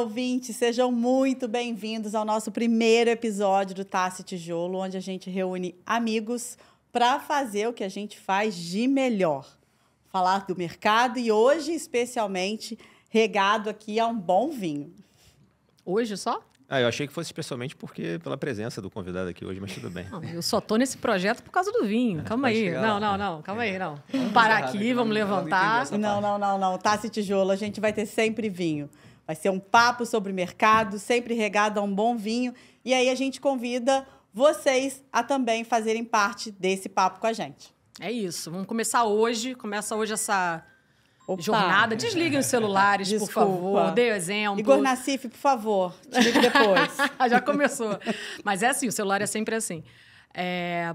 ouvintes, sejam muito bem-vindos ao nosso primeiro episódio do Taça Tijolo, onde a gente reúne amigos para fazer o que a gente faz de melhor. Falar do mercado e hoje, especialmente, regado aqui a um bom vinho. Hoje só? Eu achei que fosse especialmente pela presença do convidado aqui hoje, mas tudo bem. Não, eu só tô nesse projeto por causa do vinho. Calma aí. Não. Calma aí, não. Vamos parar aqui, vamos levantar. Não. Taça e Tijolo, a gente vai ter sempre vinho. Vai ser um papo sobre mercado, sempre regado a um bom vinho. E aí a gente convida vocês a também fazerem parte desse papo com a gente. É isso. Vamos começar hoje. Começa hoje essa jornada. Desliguem os celulares, Desculpa. por favor. Dê o exemplo. Igor Nassif, por favor, te ligo depois. Já começou. Mas é assim, o celular é sempre assim.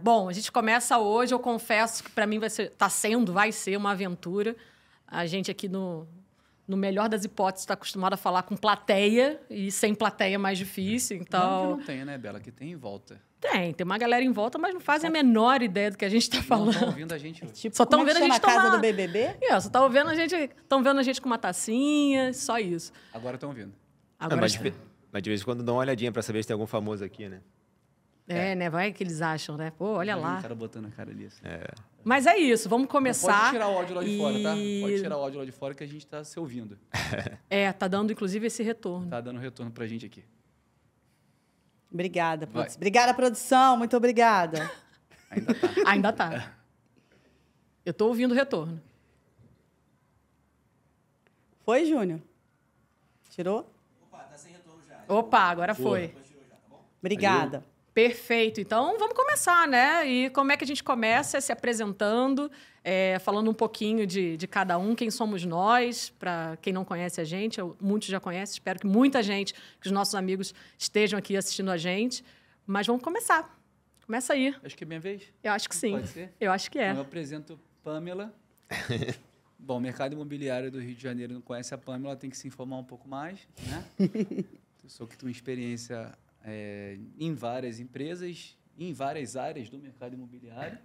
Bom, a gente começa hoje. Eu confesso que para mim vai ser uma aventura. A gente aqui no melhor das hipóteses está acostumado a falar com plateia e sem plateia é mais difícil. Então... Não tem, né, Bela? Que tem em volta. Tem uma galera em volta, mas não fazem a menor ideia do que a gente está falando. Estão ouvindo a gente. Tipo, só estão vendo a gente na casa do BBB? Só estão vendo a gente com uma tacinha, só isso. Agora estão ouvindo. Mas de vez em quando dá uma olhadinha para saber se tem algum famoso aqui, né? Né? Vai que eles acham, né? Pô, olha lá. O cara botando a cara nisso. Mas é isso, vamos começar. Pode tirar o áudio lá de fora, tá? Pode tirar o áudio lá de fora que a gente está se ouvindo. Tá dando, inclusive, esse retorno. Tá dando retorno pra gente aqui. Obrigada, produção. Obrigada, produção. Muito obrigada. Ainda tá. Eu tô ouvindo o retorno. Foi, Júnior? Tirou? Opa, tá sem retorno já. Opa, agora foi. Obrigada. Perfeito. Então, vamos começar, né? E como é que a gente começa? Se apresentando, falando um pouquinho de cada um, quem somos nós, para quem não conhece a gente. Muitos já conhecem, espero que muita gente, que os nossos amigos estejam aqui assistindo a gente. Mas vamos começar. Começa aí. Acho que é minha vez. Eu acho que sim. Pode ser? Eu acho que é. Então, eu apresento Pamela. Bom, o mercado imobiliário do Rio de Janeiro não conhece a Pamela, tem que se informar um pouco mais, né? Eu sou que tenho experiência em várias empresas, em várias áreas do mercado imobiliário.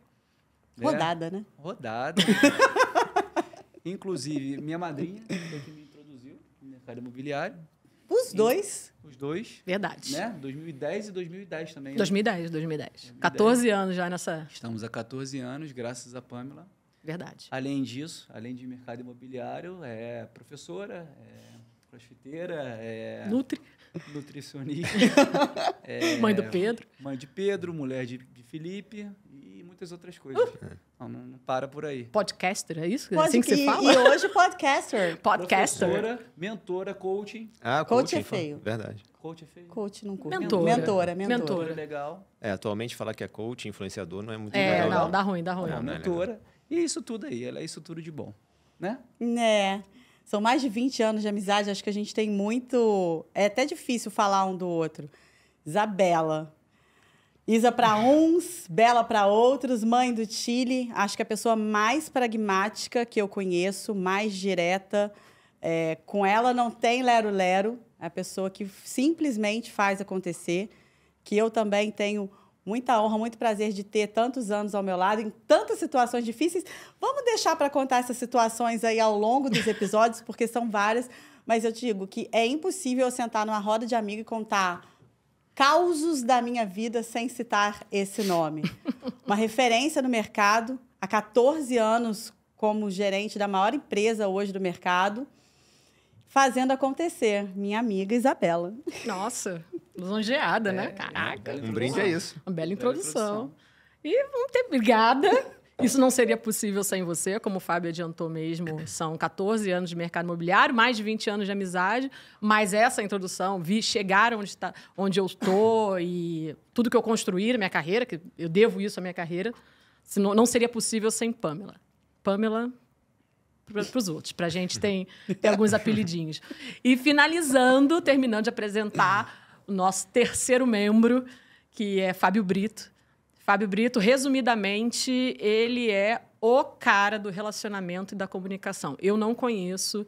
Rodada, né? Rodada. Inclusive, minha madrinha foi que me introduziu no mercado imobiliário. Os dois. Os dois. Verdade. Né? 2010 e 2010 também. 2010. 14 anos já nessa... Estamos há 14 anos, graças a Pamela. Verdade. Além disso, além de mercado imobiliário, é professora, crossfiteira, nutricionista. Mãe do Pedro. Mãe de Pedro, mulher de Felipe e muitas outras coisas. Não para por aí. Podcaster, é isso? É assim que você fala? E hoje podcaster. Podcaster. Professora, mentora, coaching. Coach é feio. Verdade. Coach é feio? Coach não curte. Mentora. Legal. Atualmente falar que é coach, influenciador, não é muito legal. legal. Não, dá ruim. Mentora. E isso tudo aí, ela é isso tudo de bom, né? São mais de 20 anos de amizade, acho que a gente tem muito... É até difícil falar um do outro. Isabela. Isa para uns, Bela para outros, mãe do Chile. Acho que a pessoa mais pragmática que eu conheço, mais direta. Com ela não tem lero-lero. É a pessoa que simplesmente faz acontecer. Que eu também tenho muita honra, muito prazer de ter tantos anos ao meu lado, em tantas situações difíceis. Vamos deixar para contar essas situações aí ao longo dos episódios, porque são várias. Mas eu te digo que é impossível eu sentar numa roda de amigo e contar causos da minha vida sem citar esse nome. Uma referência no mercado, há 14 anos como gerente da maior empresa hoje do mercado, fazendo acontecer. Minha amiga Isabela. Nossa, lisonjeada, né? Caraca. Um brinde é isso. Uma bela introdução. E vamos ter... Obrigada. Isso não seria possível sem você, como o Fábio adiantou mesmo. São 14 anos de mercado imobiliário, mais de 20 anos de amizade. Mas essa introdução, chegar onde eu estou e tudo que eu construí na minha carreira, que eu devo isso à minha carreira, não seria possível sem Pamela. Pamela... para os outros. Para a gente tem alguns apelidinhos. E terminando de apresentar o nosso terceiro membro, que é Fábio Brito. Fábio Brito, resumidamente, ele é o cara do relacionamento e da comunicação. Eu não conheço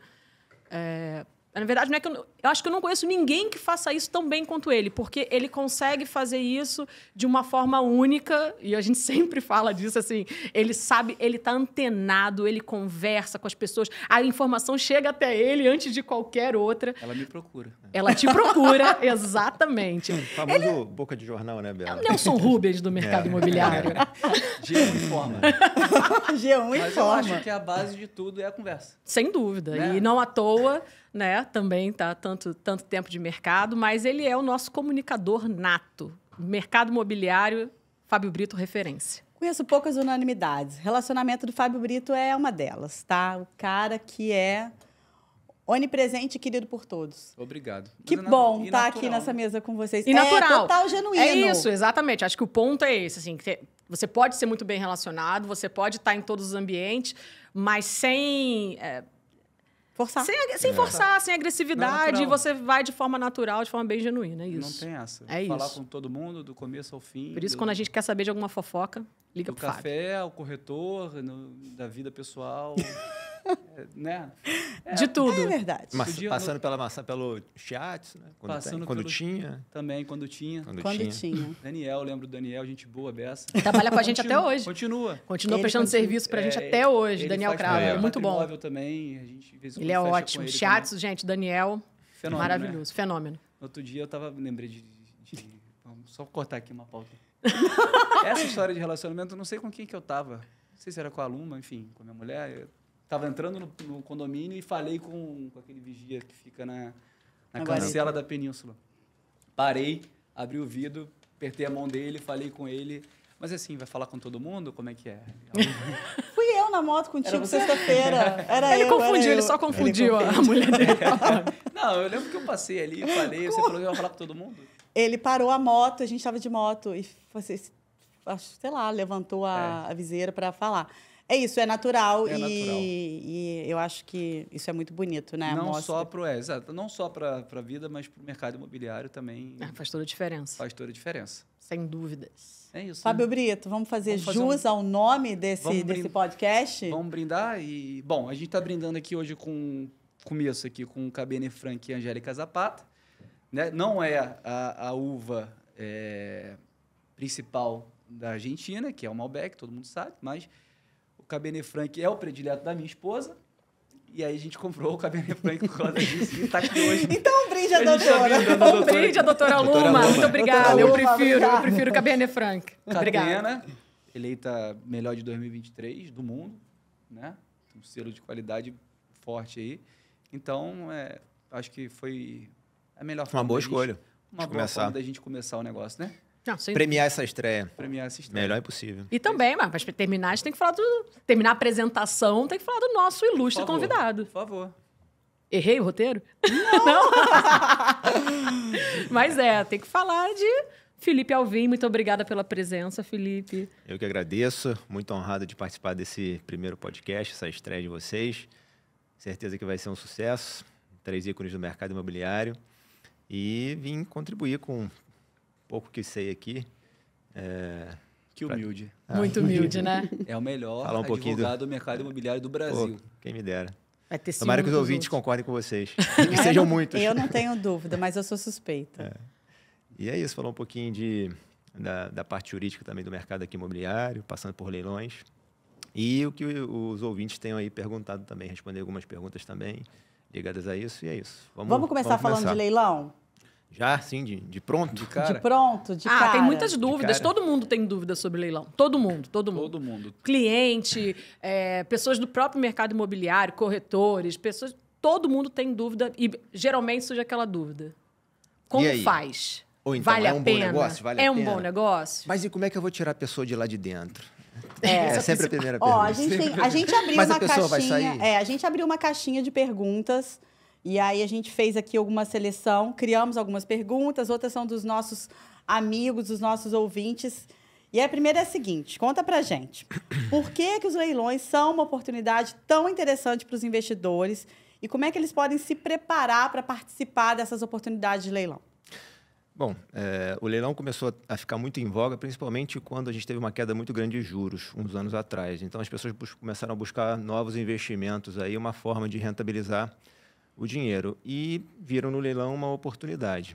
Na verdade, não é que eu acho que eu não conheço ninguém que faça isso tão bem quanto ele, porque ele consegue fazer isso de uma forma única, e a gente sempre fala disso, assim, ele sabe, ele tá antenado, ele conversa com as pessoas, a informação chega até ele antes de qualquer outra. Ela me procura. Ela te procura, exatamente. O famoso boca de jornal, né, É Bela? o Nelson Rubens do mercado imobiliário. G1 informa. G1 Mas eu informa. acho que a base de tudo é a conversa. Sem dúvida. Né? E não à toa, né? Também tá tanto tempo de mercado, mas ele é o nosso comunicador nato. Mercado imobiliário, Fábio Brito, referência. Conheço poucas unanimidades. Relacionamento do Fábio Brito é uma delas, tá? O cara que é onipresente e querido por todos. Obrigado. Que Mas bom e estar natural, aqui nessa né? mesa com vocês. E natural. Total genuíno. É isso, exatamente. Acho que o ponto é esse, assim, que você pode ser muito bem relacionado, você pode estar em todos os ambientes, mas sem Forçar. sem forçar, sem agressividade, Não, natural. você vai de forma natural, de forma bem genuína, é Não isso. tem essa. É Falar isso. com todo mundo, do começo ao fim. Por isso, quando a gente quer saber de alguma fofoca, liga do pro Fábio. café, ao corretor, da vida pessoal, né? De tudo. É verdade. Podia- Passando pelo chat, né? Passando Quando pelo- tinha. Também, quando tinha. Quando tinha. Daniel, lembro do Daniel, gente boa, beça. Trabalha com a gente até hoje. Continua. Continua Ele prestando continua. serviço pra gente É, até hoje, ele Daniel faz Cravo. parte É do muito bom. Patrimóvel também, a gente, de vez em Ele é quando, fecha ótimo. com ele Chats, gente, Daniel, Fenômeno, maravilhoso. né? Fenômeno. Outro dia eu lembrei vamos só cortar aqui uma pauta. Essa história de relacionamento, eu não sei com quem que eu tava. Não sei se era com a Luma, enfim, com a minha mulher. Eu tava entrando no condomínio e falei com aquele vigia que fica na Agora cancela da península. Parei, abri o vidro, apertei a mão dele, falei com ele. Mas assim, vai falar com todo mundo? Como é que é? Fui eu na moto contigo Era você? sexta-feira. Era Ele eu, confundiu, era ele eu. só confundiu Ele a mulher dele. Não, eu lembro que eu passei ali, falei, você falou que ia falar com todo mundo? Ele parou a moto, a gente estava de moto e você, sei lá, levantou a viseira para falar. É isso, é natural, É natural. e eu acho que isso é muito bonito, né? Não Mostra- só exato, não só para a vida, mas para o mercado imobiliário também Faz toda a diferença. faz toda a diferença. Sem dúvidas. É isso. Fábio né? Brito, vamos fazer Vamos fazer jus ao nome desse Vamos podcast? Vamos brindar e... Bom, a gente está brindando aqui hoje começo aqui com Cabernet Franc e Angélica Zapata. Né? Não é a uva principal da Argentina, que é o Malbec, todo mundo sabe, mas o Cabernet Franc é o predileto da minha esposa. E aí a gente comprou o Cabernet Franc por causa disso e está aqui hoje. Então, brinde a A gente tá doutora. brindando a Um brinde a doutora Luma. Luma. Muito obrigada. Doutora Eu Luma, prefiro obrigada. Cabernet Franc. Obrigada. Catena, eleita melhor de 2023 do mundo, né? Um selo de qualidade forte aí. Então, acho que foi a melhor forma. Uma boa da gente- escolha. Uma de boa começar. forma da gente começar o negócio, né? Não, sem Premiar essa estreia. Premiar essa estreia. Melhor impossível. E também, mas para terminar, a gente tem que falar terminar a apresentação, tem que falar do nosso ilustre Por favor, convidado. Por favor. Errei o roteiro? Não. Mas tem que falar de Felipe Alvim. Muito obrigada pela presença, Felipe. Eu que agradeço. Muito honrado de participar desse primeiro podcast, essa estreia de vocês. Certeza que vai ser um sucesso. 3 ícones do mercado imobiliário. E vim contribuir com um pouco que sei aqui. Que humilde. Muito humilde, né? É o melhor Falar um pouquinho advogado do mercado imobiliário do Brasil. Pô, quem me dera. Vai ter Tomara que ciúme os dos ouvintes outros. concordem com vocês. Que sejam muitos. Eu não tenho dúvida, mas eu sou suspeita. E é isso, falar um pouquinho da parte jurídica também do mercado aqui imobiliário, passando por leilões. E o que os ouvintes tenham aí perguntado também, responder algumas perguntas também ligadas a isso, e é isso. Vamos começar falando de leilão? Já, sim, de pronto? De cara, De pronto, de cara. Tem muitas dúvidas. cara. Todo mundo tem dúvidas sobre leilão. Todo mundo. todo mundo. Cliente, pessoas do próprio mercado imobiliário, corretores, pessoas... Todo mundo tem dúvida e geralmente surge aquela dúvida. Como E aí? faz? Ou então, vale é a um bom pena? negócio? Vale a é um pena? bom negócio? Mas e como é que eu vou tirar a pessoa de lá de dentro? É. É sempre a primeira Ó, pergunta. a gente abriu Mas a uma pessoa vai caixinha. sair? A gente abriu uma caixinha de perguntas. E aí a gente fez aqui alguma seleção, criamos algumas perguntas, outras são dos nossos amigos, dos nossos ouvintes. E a primeira é a seguinte: conta pra gente. Por que os leilões são uma oportunidade tão interessante para os investidores? E como é que eles podem se preparar para participar dessas oportunidades de leilão? Bom, o leilão começou a ficar muito em voga, principalmente quando a gente teve uma queda muito grande de juros, uns anos atrás. Então, as pessoas começaram a buscar novos investimentos, aí, uma forma de rentabilizar o dinheiro e viram no leilão uma oportunidade.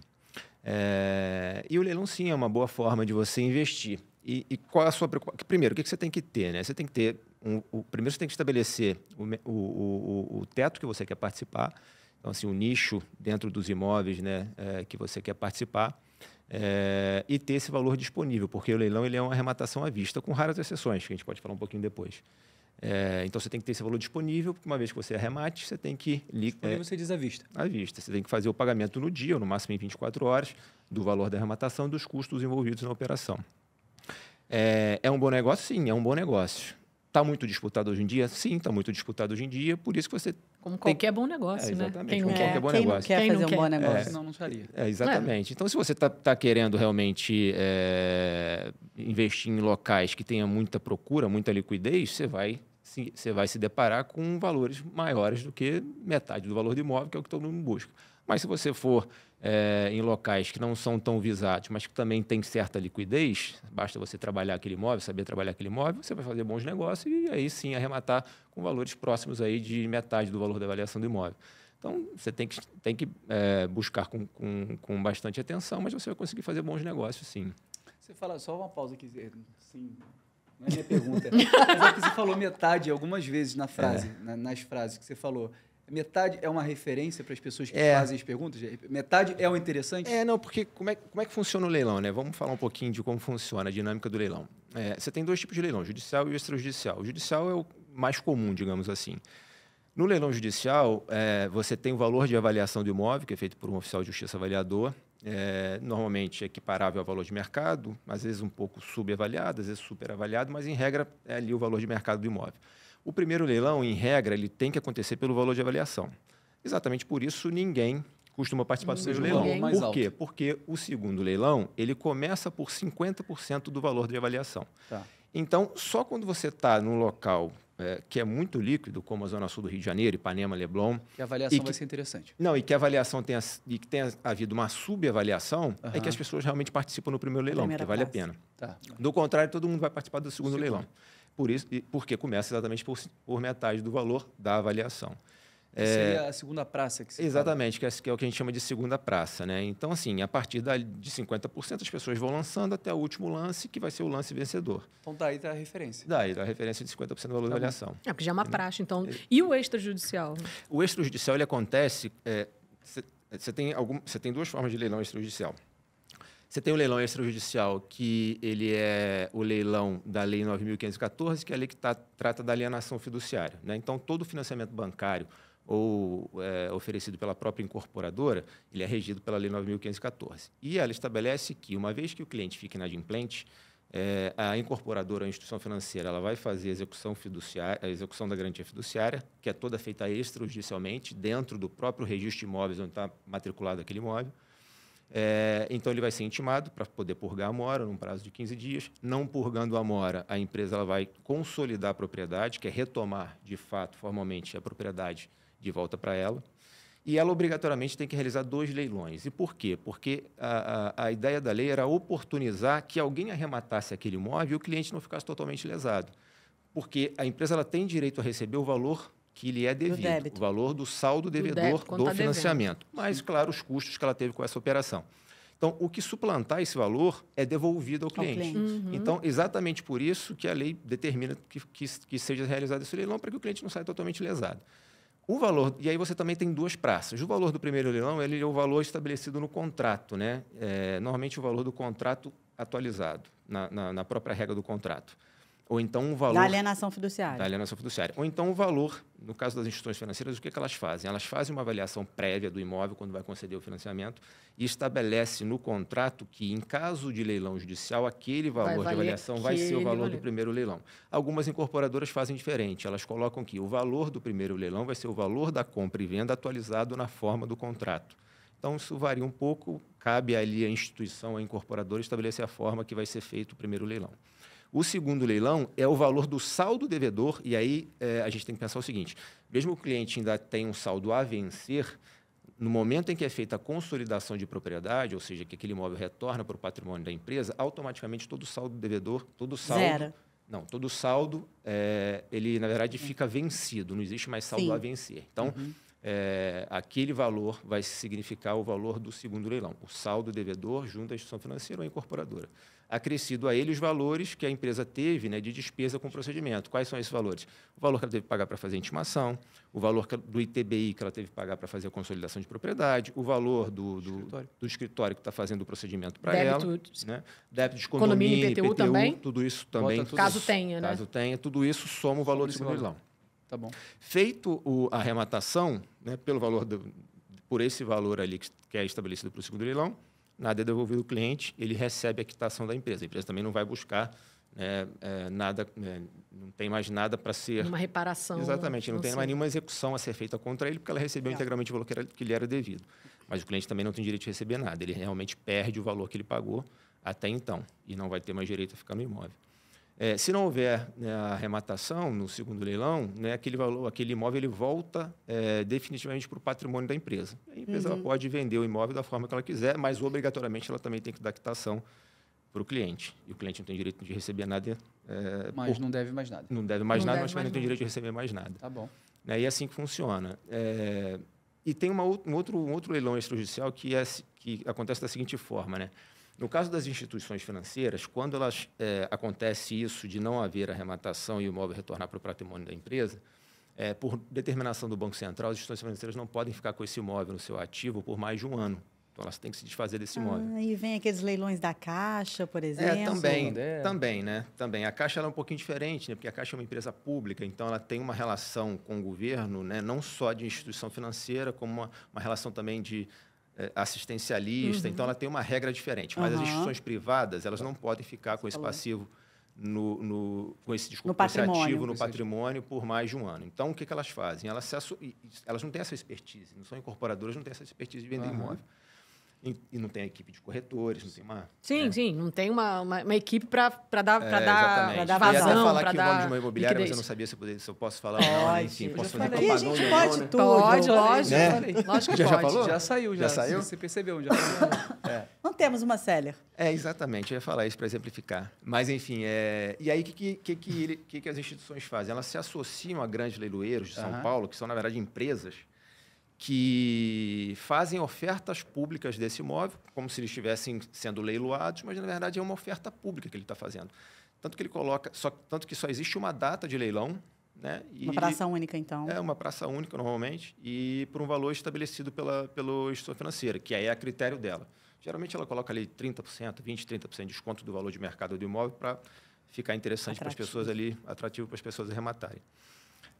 E o leilão, sim, é uma boa forma de você investir. E qual é a sua preocupação? Primeiro, o que você tem que ter? Né? Você tem que ter primeiro, você tem que estabelecer o teto que você quer participar. Então, assim, o nicho dentro dos imóveis, né, que você quer participar. E ter esse valor disponível, porque o leilão ele é uma arrematação à vista, com raras exceções, que a gente pode falar um pouquinho depois. Então, você tem que ter esse valor disponível, porque uma vez que você arremate, você tem que... Disponível você diz à vista. À vista. Você tem que fazer o pagamento no dia, ou no máximo em 24 horas, do valor da arrematação e dos custos envolvidos na operação. É um bom negócio? Sim, é um bom negócio. Está muito disputado hoje em dia? Sim, está muito disputado hoje em dia, por isso que você... Como qualquer bom negócio, né? Exatamente, Quem não como quer? qualquer bom Quem negócio. não quer Quem fazer não um bom quer? negócio? Senão não faria. Exatamente. Então, se você está querendo realmente investir em locais que tenha muita procura, muita liquidez, você vai se deparar com valores maiores do que metade do valor do imóvel, que é o que todo mundo busca. Mas se você for em locais que não são tão visados, mas que também tem certa liquidez, basta você trabalhar aquele imóvel, saber trabalhar aquele imóvel, você vai fazer bons negócios e aí sim arrematar com valores próximos aí de metade do valor da avaliação do imóvel. Então, você tem que buscar com bastante atenção, mas você vai conseguir fazer bons negócios, sim. Você fala, só uma pausa aqui, sim, não é minha pergunta, mas é que você falou metade algumas vezes na frase, nas frases que você falou. Metade é uma referência para as pessoas que fazem as perguntas? Metade é o interessante? Não, porque como é que funciona o leilão, né? Vamos falar um pouquinho de como funciona a dinâmica do leilão. Você tem dois tipos de leilão, judicial e extrajudicial. O judicial é o mais comum, digamos assim. No leilão judicial, você tem o valor de avaliação do imóvel, que é feito por um oficial de justiça avaliador, normalmente equiparável ao valor de mercado, às vezes um pouco subavaliado, às vezes superavaliado, mas em regra é ali o valor de mercado do imóvel. O primeiro leilão, em regra, ele tem que acontecer pelo valor de avaliação. Exatamente por isso, ninguém costuma participar do primeiro leilão. Por quê? Porque o segundo leilão, ele começa por 50% do valor de avaliação. Tá. Então, só quando você está num local que é muito líquido, como a Zona Sul do Rio de Janeiro, Ipanema, Leblon... Que a avaliação vai ser interessante. Não, e que a avaliação tenha havido uma subavaliação, é que as pessoas realmente participam no primeiro leilão, porque vale a pena. Tá. Do contrário, todo mundo vai participar do segundo leilão. Porque começa exatamente por metade do valor da avaliação. Seria a segunda praça que você exatamente, que é o que a gente chama de segunda praça. Né? Então, assim, a partir de 50%, as pessoas vão lançando até o último lance, que vai ser o lance vencedor. Então, daí está a referência. Daí está a referência de 50% do valor da avaliação. Porque já é uma praxe, então. E o extrajudicial? O extrajudicial, ele acontece... Você tem duas formas de leilão extrajudicial. Você tem o leilão extrajudicial, que ele é o leilão da Lei 9.514, que é a lei que trata da alienação fiduciária. Né? Então, todo financiamento bancário ou oferecido pela própria incorporadora, ele é regido pela Lei 9.514. E ela estabelece que, uma vez que o cliente fica inadimplente, a incorporadora, a instituição financeira, ela vai fazer a execução da garantia fiduciária, que é toda feita extrajudicialmente, dentro do próprio registro de imóveis onde está matriculado aquele imóvel. Então, ele vai ser intimado para poder purgar a mora num prazo de 15 dias. Não purgando a mora, a empresa ela vai consolidar a propriedade, que é retomar, de fato, formalmente, a propriedade de volta para ela. E ela, obrigatoriamente, tem que realizar 2 leilões. E por quê? Porque a ideia da lei era oportunizar que alguém arrematasse aquele imóvel e o cliente não ficasse totalmente lesado. Porque a empresa ela tem direito a receber o valor que lhe é devido, o valor do saldo devedor do financiamento. Mas, claro, os custos que ela teve com essa operação. Então, o que suplantar esse valor é devolvido ao cliente. Uhum. Então, exatamente por isso que a lei determina que seja realizado esse leilão, para que o cliente não saia totalmente lesado. O valor, e aí você também tem 2 praças. O valor do primeiro leilão ele é o valor estabelecido no contrato, né? Normalmente o valor do contrato atualizado, na própria regra do contrato. Ou então o valor... Da alienação fiduciária. Da alienação fiduciária. Ou então o valor, no caso das instituições financeiras, o que elas fazem? Elas fazem uma avaliação prévia do imóvel quando vai conceder o financiamento e estabelece no contrato que, em caso de leilão judicial, aquele valor de avaliação vai ser o valor do primeiro leilão. Algumas incorporadoras fazem diferente. Elas colocam que o valor do primeiro leilão vai ser o valor da compra e venda atualizado na forma do contrato. Então, isso varia um pouco. Cabe ali à instituição, à incorporadora, estabelecer a forma que vai ser feito o primeiro leilão. O segundo leilão é o valor do saldo devedor, e aí a gente tem que pensar o seguinte, mesmo que o cliente ainda tenha um saldo a vencer, no momento em que é feita a consolidação de propriedade, ou seja, que aquele imóvel retorna para o patrimônio da empresa, automaticamente todo saldo devedor, todo saldo... Zero. Não, todo saldo, ele, na verdade, fica vencido, não existe mais saldo a vencer. Então, aquele valor vai significar o valor do segundo leilão, o saldo devedor junto à instituição financeira ou incorporadora. Acrescido a ele os valores que a empresa teve, né, de despesa com o procedimento. Quais são esses valores? O valor que ela teve que pagar para fazer a intimação, o valor do ITBI que ela teve que pagar para fazer a consolidação de propriedade, o valor do escritório que está fazendo o procedimento para ela, né? Débito de condomínio, IPTU também, tudo isso também. Caso tenha, né? Caso tenha, tudo isso soma o valor do segundo leilão. Tá bom. Feito a arrematação, né, por esse valor ali que é estabelecido para o segundo leilão, nada é devolvido ao cliente, ele recebe a quitação da empresa. A empresa também não vai buscar nada, não tem mais nada para ser... Uma reparação. Exatamente, não tem mais nenhuma execução a ser feita contra ele, porque ela recebeu integralmente o valor que lhe era devido. Mas o cliente também não tem direito de receber nada, ele realmente perde o valor que ele pagou até então, e não vai ter mais direito a ficar no imóvel. Se não houver, né, a arrematação no segundo leilão, né, aquele imóvel ele volta definitivamente para o patrimônio da empresa. A empresa ela pode vender o imóvel da forma que ela quiser, mas obrigatoriamente ela também tem que dar quitação para o cliente. E o cliente não tem direito de receber nada. Mas não deve mais nada. Não deve mais nada, mas também não tem direito de receber mais nada. Tá bom. E é assim que funciona. E tem um outro leilão extrajudicial que acontece da seguinte forma, né? No caso das instituições financeiras, quando acontece isso de não haver arrematação e o imóvel retornar para o patrimônio da empresa, por determinação do Banco Central, as instituições financeiras não podem ficar com esse imóvel no seu ativo por mais de um ano. Então, elas têm que se desfazer desse imóvel. E vem aqueles leilões da Caixa, por exemplo. Também, né? Também. A Caixa ela é um pouquinho diferente, né? Porque a Caixa é uma empresa pública, então ela tem uma relação com o governo, né? Não só de instituição financeira, como uma relação também de assistencialista, então ela tem uma regra diferente. Mas as instituições privadas, elas não podem ficar com esse passivo, com esse ativo no patrimônio por mais de um ano. Então, o que elas fazem? Elas não têm essa expertise, não são incorporadoras, não têm essa expertise de vender imóvel. E não tem a equipe de corretores, não tem uma... Sim, não tem uma equipe para dar Eu vazão. ia até falar aqui o nome de uma imobiliária, mas eu não sabia se eu posso falar ou não. Enfim, posso fazer propaganda. A gente pode tudo. Pode, lógico. Né? Lógico que já pode. falou? Já saiu, já. Já saiu? Você percebeu, já saiu. Não temos uma Seller. Exatamente. Eu ia falar isso para exemplificar. Mas, enfim, e aí o que as instituições fazem? Elas se associam a grandes leiloeiros de São Paulo, que são, na verdade, empresas, que fazem ofertas públicas desse imóvel, como se eles estivessem sendo leiloados, mas, na verdade, é uma oferta pública que ele está fazendo. Tanto que só existe uma data de leilão, né? Uma praça única, então. Uma praça única, normalmente, e por um valor estabelecido pela instituição financeira, que aí é a critério dela. Geralmente, ela coloca ali 30%, 20%, 30% de desconto do valor de mercado do imóvel para ficar interessante para as pessoas ali, atrativo para as pessoas arrematarem.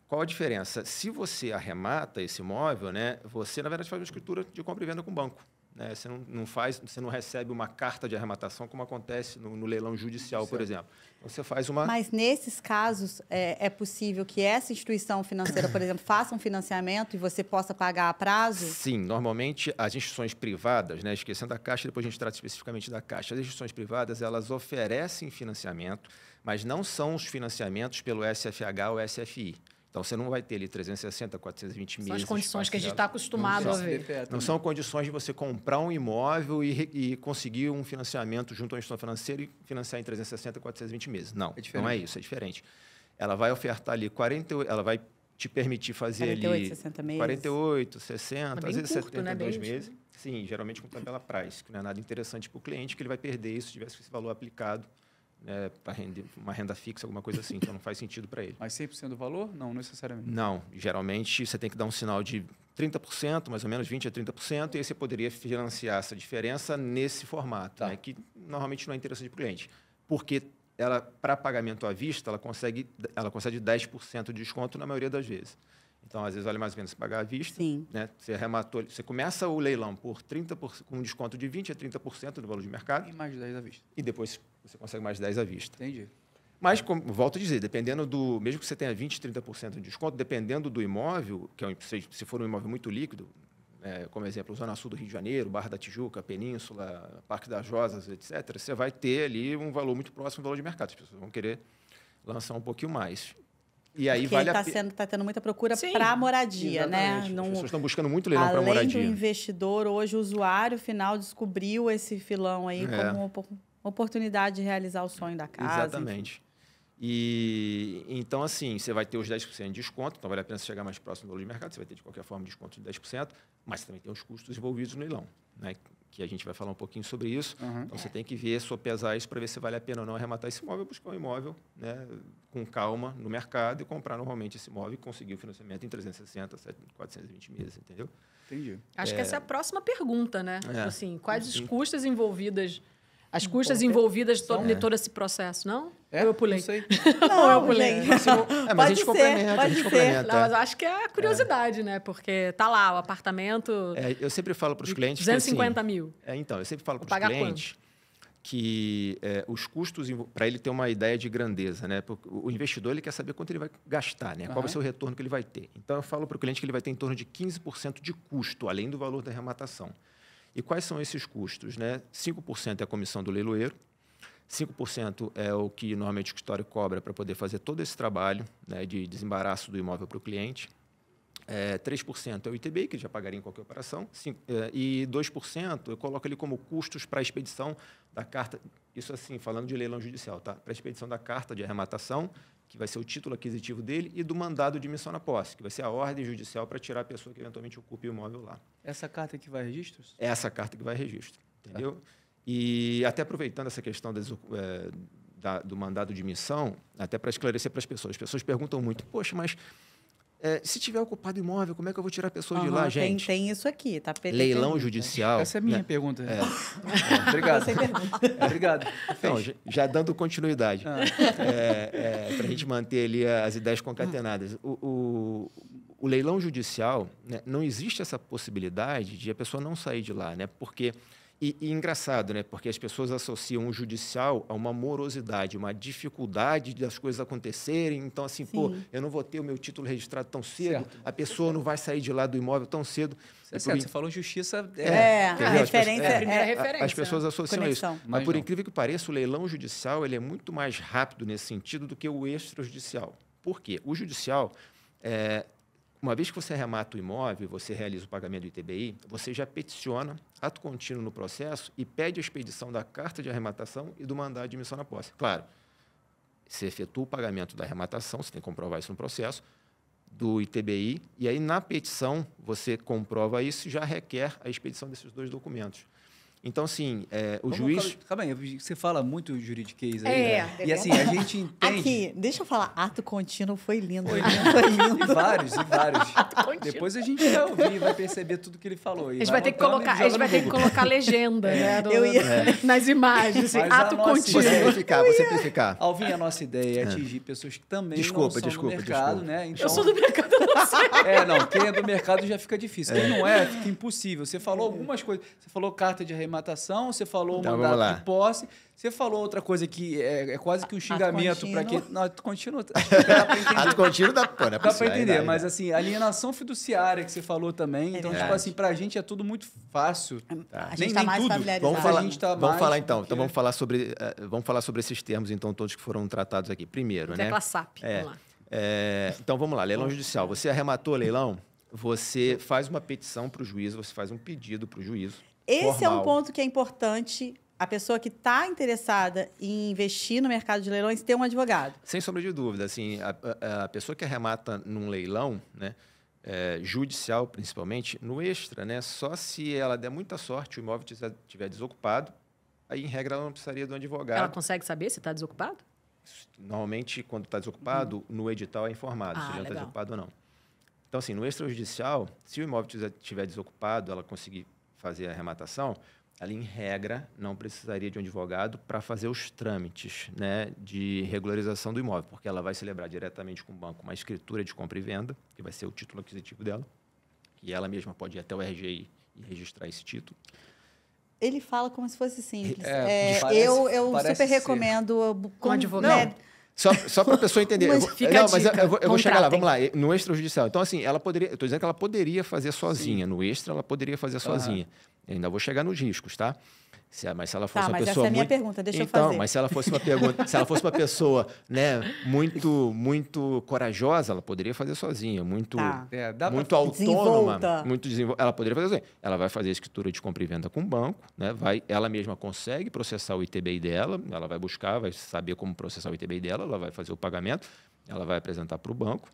Qual a diferença? Se você arremata esse imóvel, né, você, na verdade, faz uma escritura de compra e venda com o banco. Né? Você não recebe uma carta de arrematação como acontece no leilão judicial, por exemplo. Você faz uma... Mas, nesses casos, é possível que essa instituição financeira, por exemplo, faça um financiamento e você possa pagar a prazo? Sim, normalmente as instituições privadas, né, esquecendo a Caixa, depois a gente trata especificamente da Caixa, as instituições privadas, elas oferecem financiamento, mas não são os financiamentos pelo SFH ou SFI. Então, você não vai ter ali 360, 420 meses. São as condições que a gente está acostumado a ver. Não são condições de você comprar um imóvel e conseguir um financiamento junto à instituição financeira e financiar em 360, 420 meses. Não, não é isso, é diferente. Ela vai ofertar ali 48, ela vai te permitir fazer 48, 60 meses. 48, 60, às vezes curto, 72 né? meses. Sim, geralmente com tabela price, que não é nada interessante para o cliente, que ele vai perder isso se tivesse esse valor aplicado. Para uma renda fixa, alguma coisa assim, então não faz sentido para ele. Mas 100% do valor? Não necessariamente. Não, geralmente você tem que dar um sinal de 30%, mais ou menos 20% a 30%, e aí você poderia financiar essa diferença nesse formato, né, que normalmente não é interessante para o cliente. Porque ela, para pagamento à vista, ela concede 10% de desconto na maioria das vezes. Então, às vezes, vale mais ou menos pagar à vista. Sim. Né? Você arrematou, você começa o leilão por 30%, com um desconto de 20% a 30% do valor de mercado. E mais 10 à vista. E depois você consegue mais 10 à vista. Entendi. Mas, volto a dizer, dependendo mesmo que você tenha 20%, 30% de desconto, dependendo do imóvel, se for um imóvel muito líquido, como exemplo, Zona Sul do Rio de Janeiro, Barra da Tijuca, Península, Parque das Rosas, etc., você vai ter ali um valor muito próximo do valor de mercado. As pessoas vão querer lançar um pouquinho mais. E aí porque está tendo muita procura para moradia, exatamente. Né? As pessoas estão buscando muito leilão para moradia. Além do investidor, hoje o usuário final descobriu esse filão aí como uma oportunidade de realizar o sonho da casa. Exatamente. E então, assim, você vai ter os 10% de desconto, então vale a pena você chegar mais próximo do valor de mercado, você vai ter, de qualquer forma, desconto de 10%, mas você também tem os custos envolvidos no leilão, né? Que a gente vai falar um pouquinho sobre isso. Então, você tem que ver, sopesar isso para ver se vale a pena ou não arrematar esse imóvel, buscar um imóvel, né, com calma no mercado e comprar normalmente esse imóvel e conseguir o financiamento em 360, 420 meses, entendeu? Entendi. Acho que essa é a próxima pergunta, né? É. Assim, quais os custas envolvidas, as custas envolvidas de todo esse processo, não? Ou eu pulei? Não sei. Não, eu pulei. gente. Mas a Pode gente ser, complementa, a pode gente ser. complementa. Não, mas eu acho que é a curiosidade, né? Porque tá lá o apartamento, Eu sempre falo para os clientes 250 que, assim, mil. Então, eu sempre falo para os pagar clientes que os custos, para ele ter uma ideia de grandeza, né? Porque o investidor ele quer saber quanto ele vai gastar, né? Qual vai ser o retorno que ele vai ter. Então, eu falo para o cliente que ele vai ter em torno de 15% de custo, além do valor da arrematação. E quais são esses custos, né? 5% é a comissão do leiloeiro, 5% é o que normalmente o escritório cobra para poder fazer todo esse trabalho, né, de desembaraço do imóvel para o cliente. 3% é o ITBI, que ele já pagaria em qualquer operação. E 2% eu coloco ali como custos para a expedição da carta, isso assim, falando de leilão judicial, tá? Para a expedição da carta de arrematação, que vai ser o título aquisitivo dele, e do mandado de missão na posse, que vai ser a ordem judicial para tirar a pessoa que eventualmente ocupe o imóvel lá. Essa carta aqui vai a registros? É essa carta que vai a registro, entendeu? E até aproveitando essa questão do mandado de missão, até para esclarecer para as pessoas perguntam muito, poxa, mas se tiver ocupado imóvel, como é que eu vou tirar a pessoa de lá, gente? Tem isso aqui, tá? PT Leilão pergunta. judicial. Essa é a minha né? pergunta. Obrigado. Obrigado. Então, já dando continuidade, para a gente manter ali as ideias concatenadas. O leilão judicial, né, não existe essa possibilidade de a pessoa não sair de lá, né? Porque E engraçado, né? Porque as pessoas associam o judicial a uma morosidade, uma dificuldade das coisas acontecerem. Então, assim, pô, eu não vou ter o meu título registrado tão cedo, a pessoa não vai sair de lá do imóvel tão cedo. Você falou justiça... A referência é a primeira referência. As pessoas associam Conexão. isso. Mas, por incrível que pareça, o leilão judicial ele é muito mais rápido nesse sentido do que o extrajudicial. Por quê? O judicial... Uma vez que você arremata o imóvel, você realiza o pagamento do ITBI, você já peticiona, ato contínuo no processo e pede a expedição da carta de arrematação e do mandado de missão na posse. Claro, você efetua o pagamento da arrematação, você tem que comprovar isso no processo, do ITBI, e aí na petição você comprova isso e já requer a expedição desses dois documentos. Então, assim, o juiz... Calma aí, você fala muito juridiquês aí. Né? E assim, a gente entende... Aqui, deixa eu falar, ato contínuo foi lindo. Foi lindo. E vários. Depois a gente vai ouvir e vai perceber tudo que ele falou. A gente vai ter que colocar legenda, né? Nas imagens. Assim, ato contínuo. Vou simplificar. Alvim, a nossa ideia é atingir pessoas que também não são do mercado, né? Então, eu sou do mercado, eu não sei. Quem é do mercado já fica difícil. Quem não é, fica impossível. Você falou algumas coisas. Você falou carta de arrematação, você falou mandato de posse, você falou outra coisa que é quase que um xingamento para quem... Não, ato contínuo, dá para entender. Ato contínuo dá para entender, mas assim, alienação fiduciária que você falou também, então, tipo assim, pra gente é tudo muito fácil. A gente tá mais familiarizado. Vamos falar sobre esses termos, então, todos que foram tratados aqui. Primeiro, né? Tecla SAP, vamos lá. Então, vamos lá, leilão judicial. Você arrematou o leilão, você faz uma petição para o juiz, você faz um pedido para o juízo. Esse é um ponto que é importante. A pessoa que está interessada em investir no mercado de leilões ter um advogado. Sem sombra de dúvida. Assim, a pessoa que arremata num leilão, né, judicial principalmente, no extra, né, só se ela der muita sorte, o imóvel estiver desocupado, aí, em regra, ela não precisaria de um advogado. Ela consegue saber se está desocupado? Normalmente, quando está desocupado, no edital é informado se ele está desocupado ou não. Então, assim, no extrajudicial, se o imóvel estiver desocupado, ela conseguir fazer a arrematação, ela, em regra, não precisaria de um advogado para fazer os trâmites, né, de regularização do imóvel, porque ela vai celebrar diretamente com o banco uma escritura de compra e venda, que vai ser o título aquisitivo dela, e ela mesma pode ir até o RGI e registrar esse título. Ele fala como se fosse simples. Eu super recomendo com advogado. Só para a pessoa entender. Mas eu vou chegar lá, vamos lá. No extrajudicial. Então, assim, ela poderia... Eu estou dizendo que ela poderia fazer sozinha. Sim. No extra, ela poderia fazer sozinha. Eu ainda vou chegar nos riscos, tá? Mas se ela fosse uma mas pessoa essa é a minha muito... pergunta, deixa eu então, fazer. mas se ela fosse uma pergunta, se ela fosse uma pessoa, né, muito corajosa, ela poderia fazer sozinha, muito muito autônoma, ela poderia fazer sozinha. Ela vai fazer a escritura de compra e venda com o banco, né? Ela mesma consegue processar o ITBI dela, ela vai buscar, vai saber como processar o ITBI dela, ela vai fazer o pagamento, ela vai apresentar para o banco,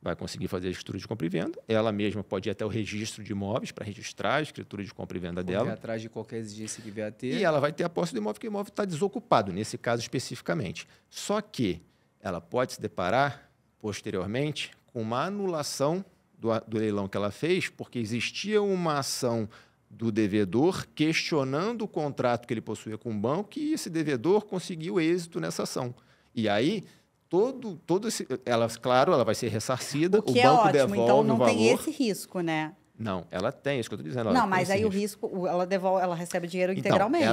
vai conseguir fazer a escritura de compra e venda. Ela mesma pode ir até o registro de imóveis para registrar a escritura de compra e venda dela. Correr atrás de qualquer exigência que vier a ter. E ela vai ter a posse do imóvel, porque o imóvel está desocupado, nesse caso especificamente. Só que ela pode se deparar, posteriormente, com uma anulação do leilão que ela fez, porque existia uma ação do devedor questionando o contrato que ele possuía com o banco e esse devedor conseguiu êxito nessa ação. E aí... claro, ela vai ser ressarcida, o banco ótimo, devolve então o não valor. tem esse risco, né? Não, ela tem, isso que eu estou dizendo. Não, mas aí o risco, ela devolve, ela recebe o dinheiro integralmente.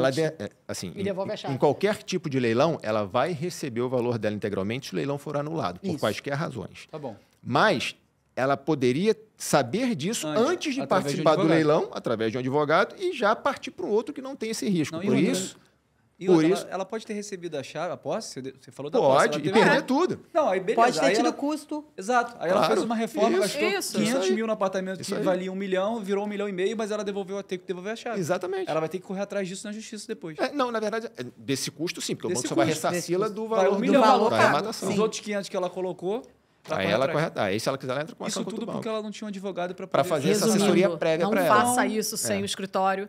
E devolve a chave. Em qualquer tipo de leilão, ela vai receber o valor dela integralmente se o leilão for anulado, por quaisquer razões. Tá bom. Mas ela poderia saber disso antes de participar do leilão, através de um advogado, e já partir para um outro que não tem esse risco. Não, por isso... E outra, ela pode ter recebido a chave, a posse? Você falou da posse. Pode, e perder tudo. Não, aí beleza. Pode ter aí tido ela... custo. Exato. Aí ela fez uma reforma, gastou Isso. 500 mil no apartamento que valia 1 milhão, virou 1,5 milhão, mas ela teve que devolver a chave. Exatamente. Ela vai ter que correr atrás disso na justiça depois. Não, na verdade, desse custo sim, porque Desse o banco só vai custo, ressarci-la do Vai valor, 1 milhão, da arrematação. Os outros 500 que ela colocou... Aí se ela quiser, ela entra com a ação Isso tudo contra o porque banco. ela não tinha um advogado para fazer essa assessoria prévia para ela. Não faça isso sem o escritório.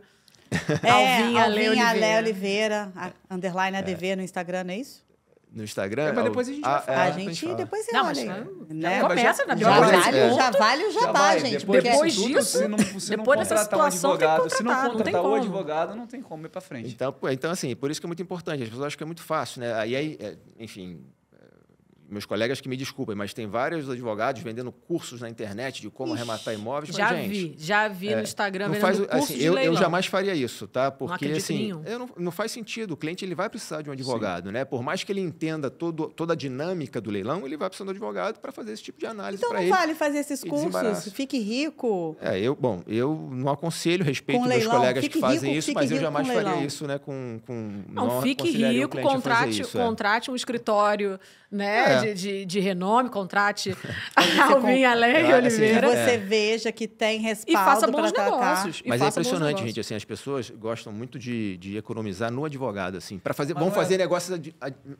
Alvinha Oliveira, _ADV no Instagram, não é isso? No Instagram? Mas depois a gente vai falar. A gente depois você Não, olha. mas começa na já vale o jabá, gente. Depois disso, se não depois dessa contratar um situação, tem que advogado, se não contratar, não tem contratar o como. advogado, não tem como ir para frente. Então, assim, por isso que é muito importante. As pessoas acham que é muito fácil, né? Enfim... Meus colegas que me desculpem, mas tem vários advogados vendendo cursos na internet de como arrematar imóveis. Já vi no Instagram vendendo curso assim, de leilão. Eu jamais faria isso, tá? Porque não assim, não faz sentido. O cliente ele vai precisar de um advogado, né? Por mais que ele entenda toda a dinâmica do leilão, ele vai precisar de um advogado para fazer esse tipo de análise para ele. Então não vale fazer esses cursos? Fique rico. Eu não aconselho, respeito meus colegas que fazem isso, mas eu jamais faria isso, né? Não, fique rico, contrate um escritório, né? De renome, contrate Alvinha Oliveira. Que você veja que tem respaldo. E faça bons negócios. Mas é impressionante, gente. Assim, as pessoas gostam muito de economizar no advogado, assim, para fazer. Vão fazer negócios.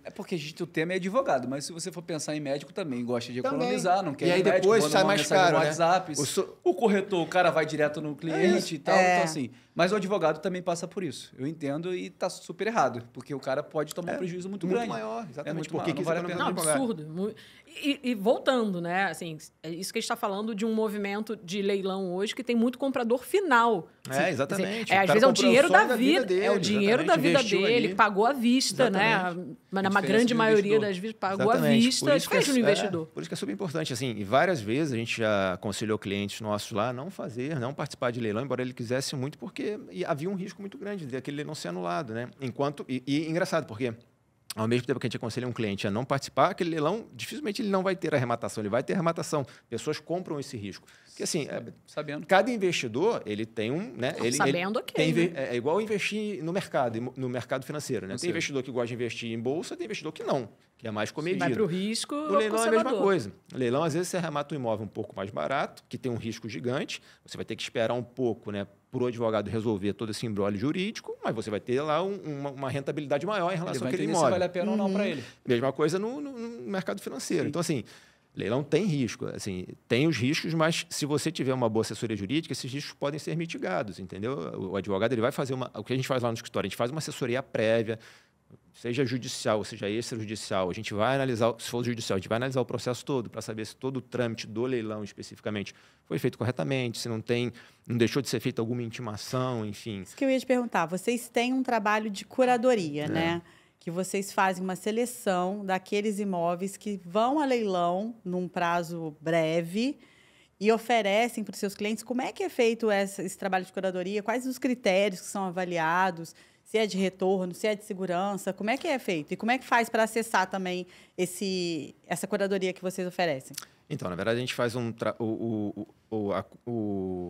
É porque o tema é advogado, mas se você for pensar em médico também gosta de economizar, não quer. E aí depois sai mais caro, no WhatsApp, né? O corretor, o cara vai direto no cliente e tal, então assim. Mas o advogado também passa por isso. Eu entendo e está super errado, porque o cara pode tomar um prejuízo muito grande. Maior, exatamente. Muito porque maior, não vale a pena. Não, absurdo. E voltando, né? Assim, é isso que a gente está falando de um movimento de leilão hoje que tem muito comprador final. Exatamente. Às vezes é o dinheiro da vida dele. É o dinheiro da vida dele, que pagou à vista, né? Na grande maioria das vezes pagou à vista. Isso faz no investidor. Por isso que é super importante. Assim, e várias vezes a gente já aconselhou clientes nossos lá não participar de leilão, embora ele quisesse muito, porque havia um risco muito grande de aquele leilão ser anulado, né? Engraçado, porque ao mesmo tempo que a gente aconselha um cliente a não participar, aquele leilão, dificilmente ele não vai ter arrematação, ele vai ter arrematação. Pessoas compram esse risco. Porque, assim, cada investidor, ele tem um... Né, é igual investir no mercado financeiro. Né? Tem investidor que gosta de investir em bolsa, tem investidor que não, que é mais comedido. Vai para o risco. No leilão é a mesma coisa. No leilão, às vezes, você arremata um imóvel um pouco mais barato, que tem um risco gigante, você vai ter que esperar um pouco, né, para o advogado resolver todo esse imbróglio jurídico, mas você vai ter lá uma rentabilidade maior em relação àquele imóvel. Se vale a pena ou não para ele. Mesma coisa no mercado financeiro. Sim. Então, assim, leilão tem risco. Assim, tem os riscos, mas se você tiver uma boa assessoria jurídica, esses riscos podem ser mitigados, entendeu? O advogado ele vai fazer o que a gente faz lá no escritório, a gente faz uma assessoria prévia, seja judicial, seja extrajudicial, a gente vai analisar, se for judicial, a gente vai analisar o processo todo para saber se todo o trâmite do leilão especificamente foi feito corretamente, se não deixou de ser feita alguma intimação, enfim. Isso que eu ia te perguntar, vocês têm um trabalho de curadoria, né? Que vocês fazem uma seleção daqueles imóveis que vão a leilão num prazo breve e oferecem para os seus clientes. Como é que é feito esse trabalho de curadoria? Quais os critérios que são avaliados? Se é de retorno, se é de segurança, como é que é feito? E como é que faz para acessar também essa curadoria que vocês oferecem? Então, na verdade, a gente faz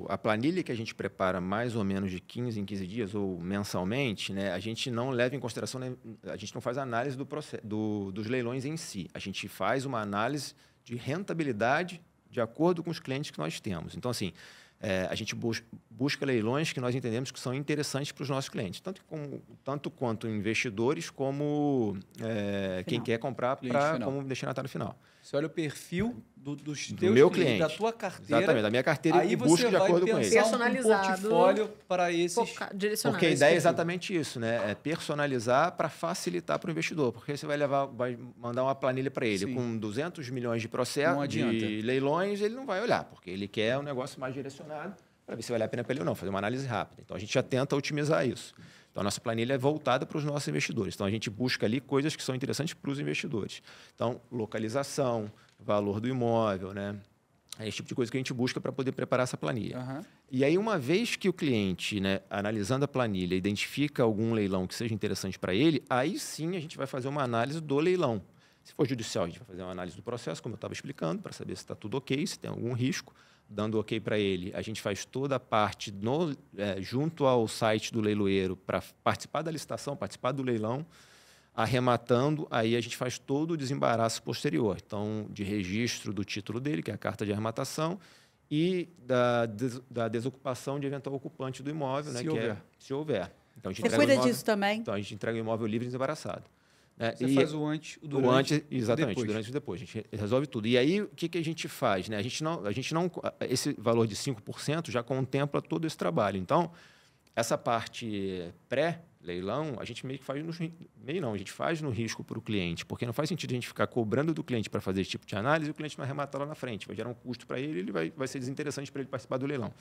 a planilha que a gente prepara mais ou menos de 15 em 15 dias ou mensalmente, né, a gente não leva em consideração, né, a gente não faz análise dos leilões em si. A gente faz uma análise de rentabilidade de acordo com os clientes que nós temos. Então, assim, a gente busca leilões que nós entendemos que são interessantes para os nossos clientes, tanto quanto investidores como quem quer comprar como destinatário final. Você olha o perfil dos teus meu cliente, da tua carteira. Exatamente, da minha carteira aí e busca de acordo com ele. Personalizado. Um portfólio para esses... Direcionado. Porque a ideia é exatamente isso, né? É personalizar para facilitar para o investidor. Porque você vai mandar uma planilha para ele com 200 milhões de processos, de leilões, ele não vai olhar, porque ele quer um negócio mais direcionado para ver se vale a pena para ele ou não, fazer uma análise rápida. Então, a gente já tenta otimizar isso. Então, a nossa planilha é voltada para os nossos investidores. Então, a gente busca ali coisas que são interessantes para os investidores. Então, localização, valor do imóvel, né? É esse tipo de coisa que a gente busca para poder preparar essa planilha. Uhum. E aí, uma vez que o cliente, né, analisando a planilha, identifica algum leilão que seja interessante para ele, aí sim a gente vai fazer uma análise do leilão. Se for judicial, a gente vai fazer uma análise do processo, como eu estava explicando, para saber se está tudo ok, se tem algum risco. Dando ok para ele, a gente faz toda a parte junto ao site do leiloeiro para participar da licitação, participar do leilão, arrematando, aí a gente faz todo o desembaraço posterior. Então, de registro do título dele, que é a carta de arrematação, e da desocupação de eventual ocupante do imóvel, se houver. Então, a gente Você cuida disso também? Então, a gente entrega o imóvel livre e desembaraçado. Você faz o antes, o durante, o antes, exatamente, o depois. durante e depois. A gente resolve tudo. E aí, o que a gente faz? Né? A gente não, esse valor de 5% já contempla todo esse trabalho. Então, essa parte pré-leilão, a gente meio que faz a gente faz no risco para o cliente, porque não faz sentido a gente ficar cobrando do cliente para fazer esse tipo de análise e o cliente não arremata lá na frente. Vai gerar um custo para ele, ele vai ser desinteressante para ele participar do leilão.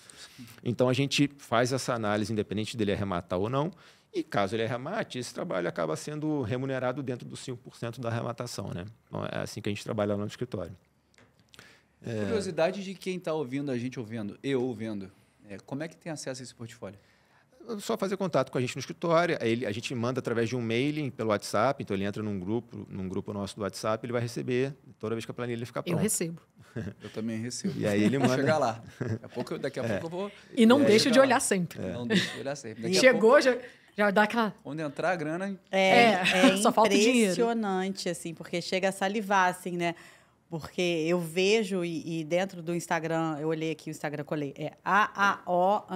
Então, a gente faz essa análise, independente dele arrematar ou não. E caso ele arremate, esse trabalho acaba sendo remunerado dentro dos 5% da arrematação, né? Então, é assim que a gente trabalha lá no escritório. Curiosidade de quem está ouvindo a gente ouvindo. Como é que tem acesso a esse portfólio? Só fazer contato com a gente no escritório. A gente manda através de um mailing pelo WhatsApp. Então, ele entra num grupo nosso do WhatsApp, ele vai receber toda vez que a planilha ficar pronta. Eu recebo. Eu também recebo. E aí ele manda... chegar lá. Daqui a pouco eu vou... E não deixa de olhar sempre. Não deixa de olhar sempre. Chegou, já dá aquela... Quando entrar a grana... Só falta o dinheiro. Impressionante, assim, porque chega a salivar, assim, né? Porque eu vejo, e dentro do Instagram, eu olhei aqui o Instagram, colei, AAO_ADV,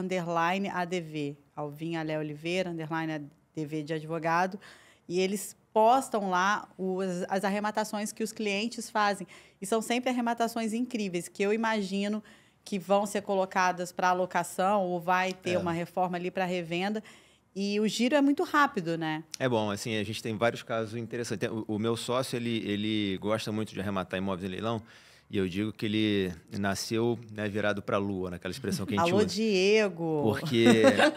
Alvin Alé Oliveira, _ADV de advogado, e eles postam lá as arrematações que os clientes fazem. E são sempre arrematações incríveis, que eu imagino que vão ser colocadas para alocação ou vai ter uma reforma ali para revenda. E o giro é muito rápido, né? É bom, assim, a gente tem vários casos interessantes. O meu sócio, ele gosta muito de arrematar imóveis em leilão, e eu digo que ele nasceu, né, virado para a lua, naquela expressão que a gente Alô, usa. Diego! Porque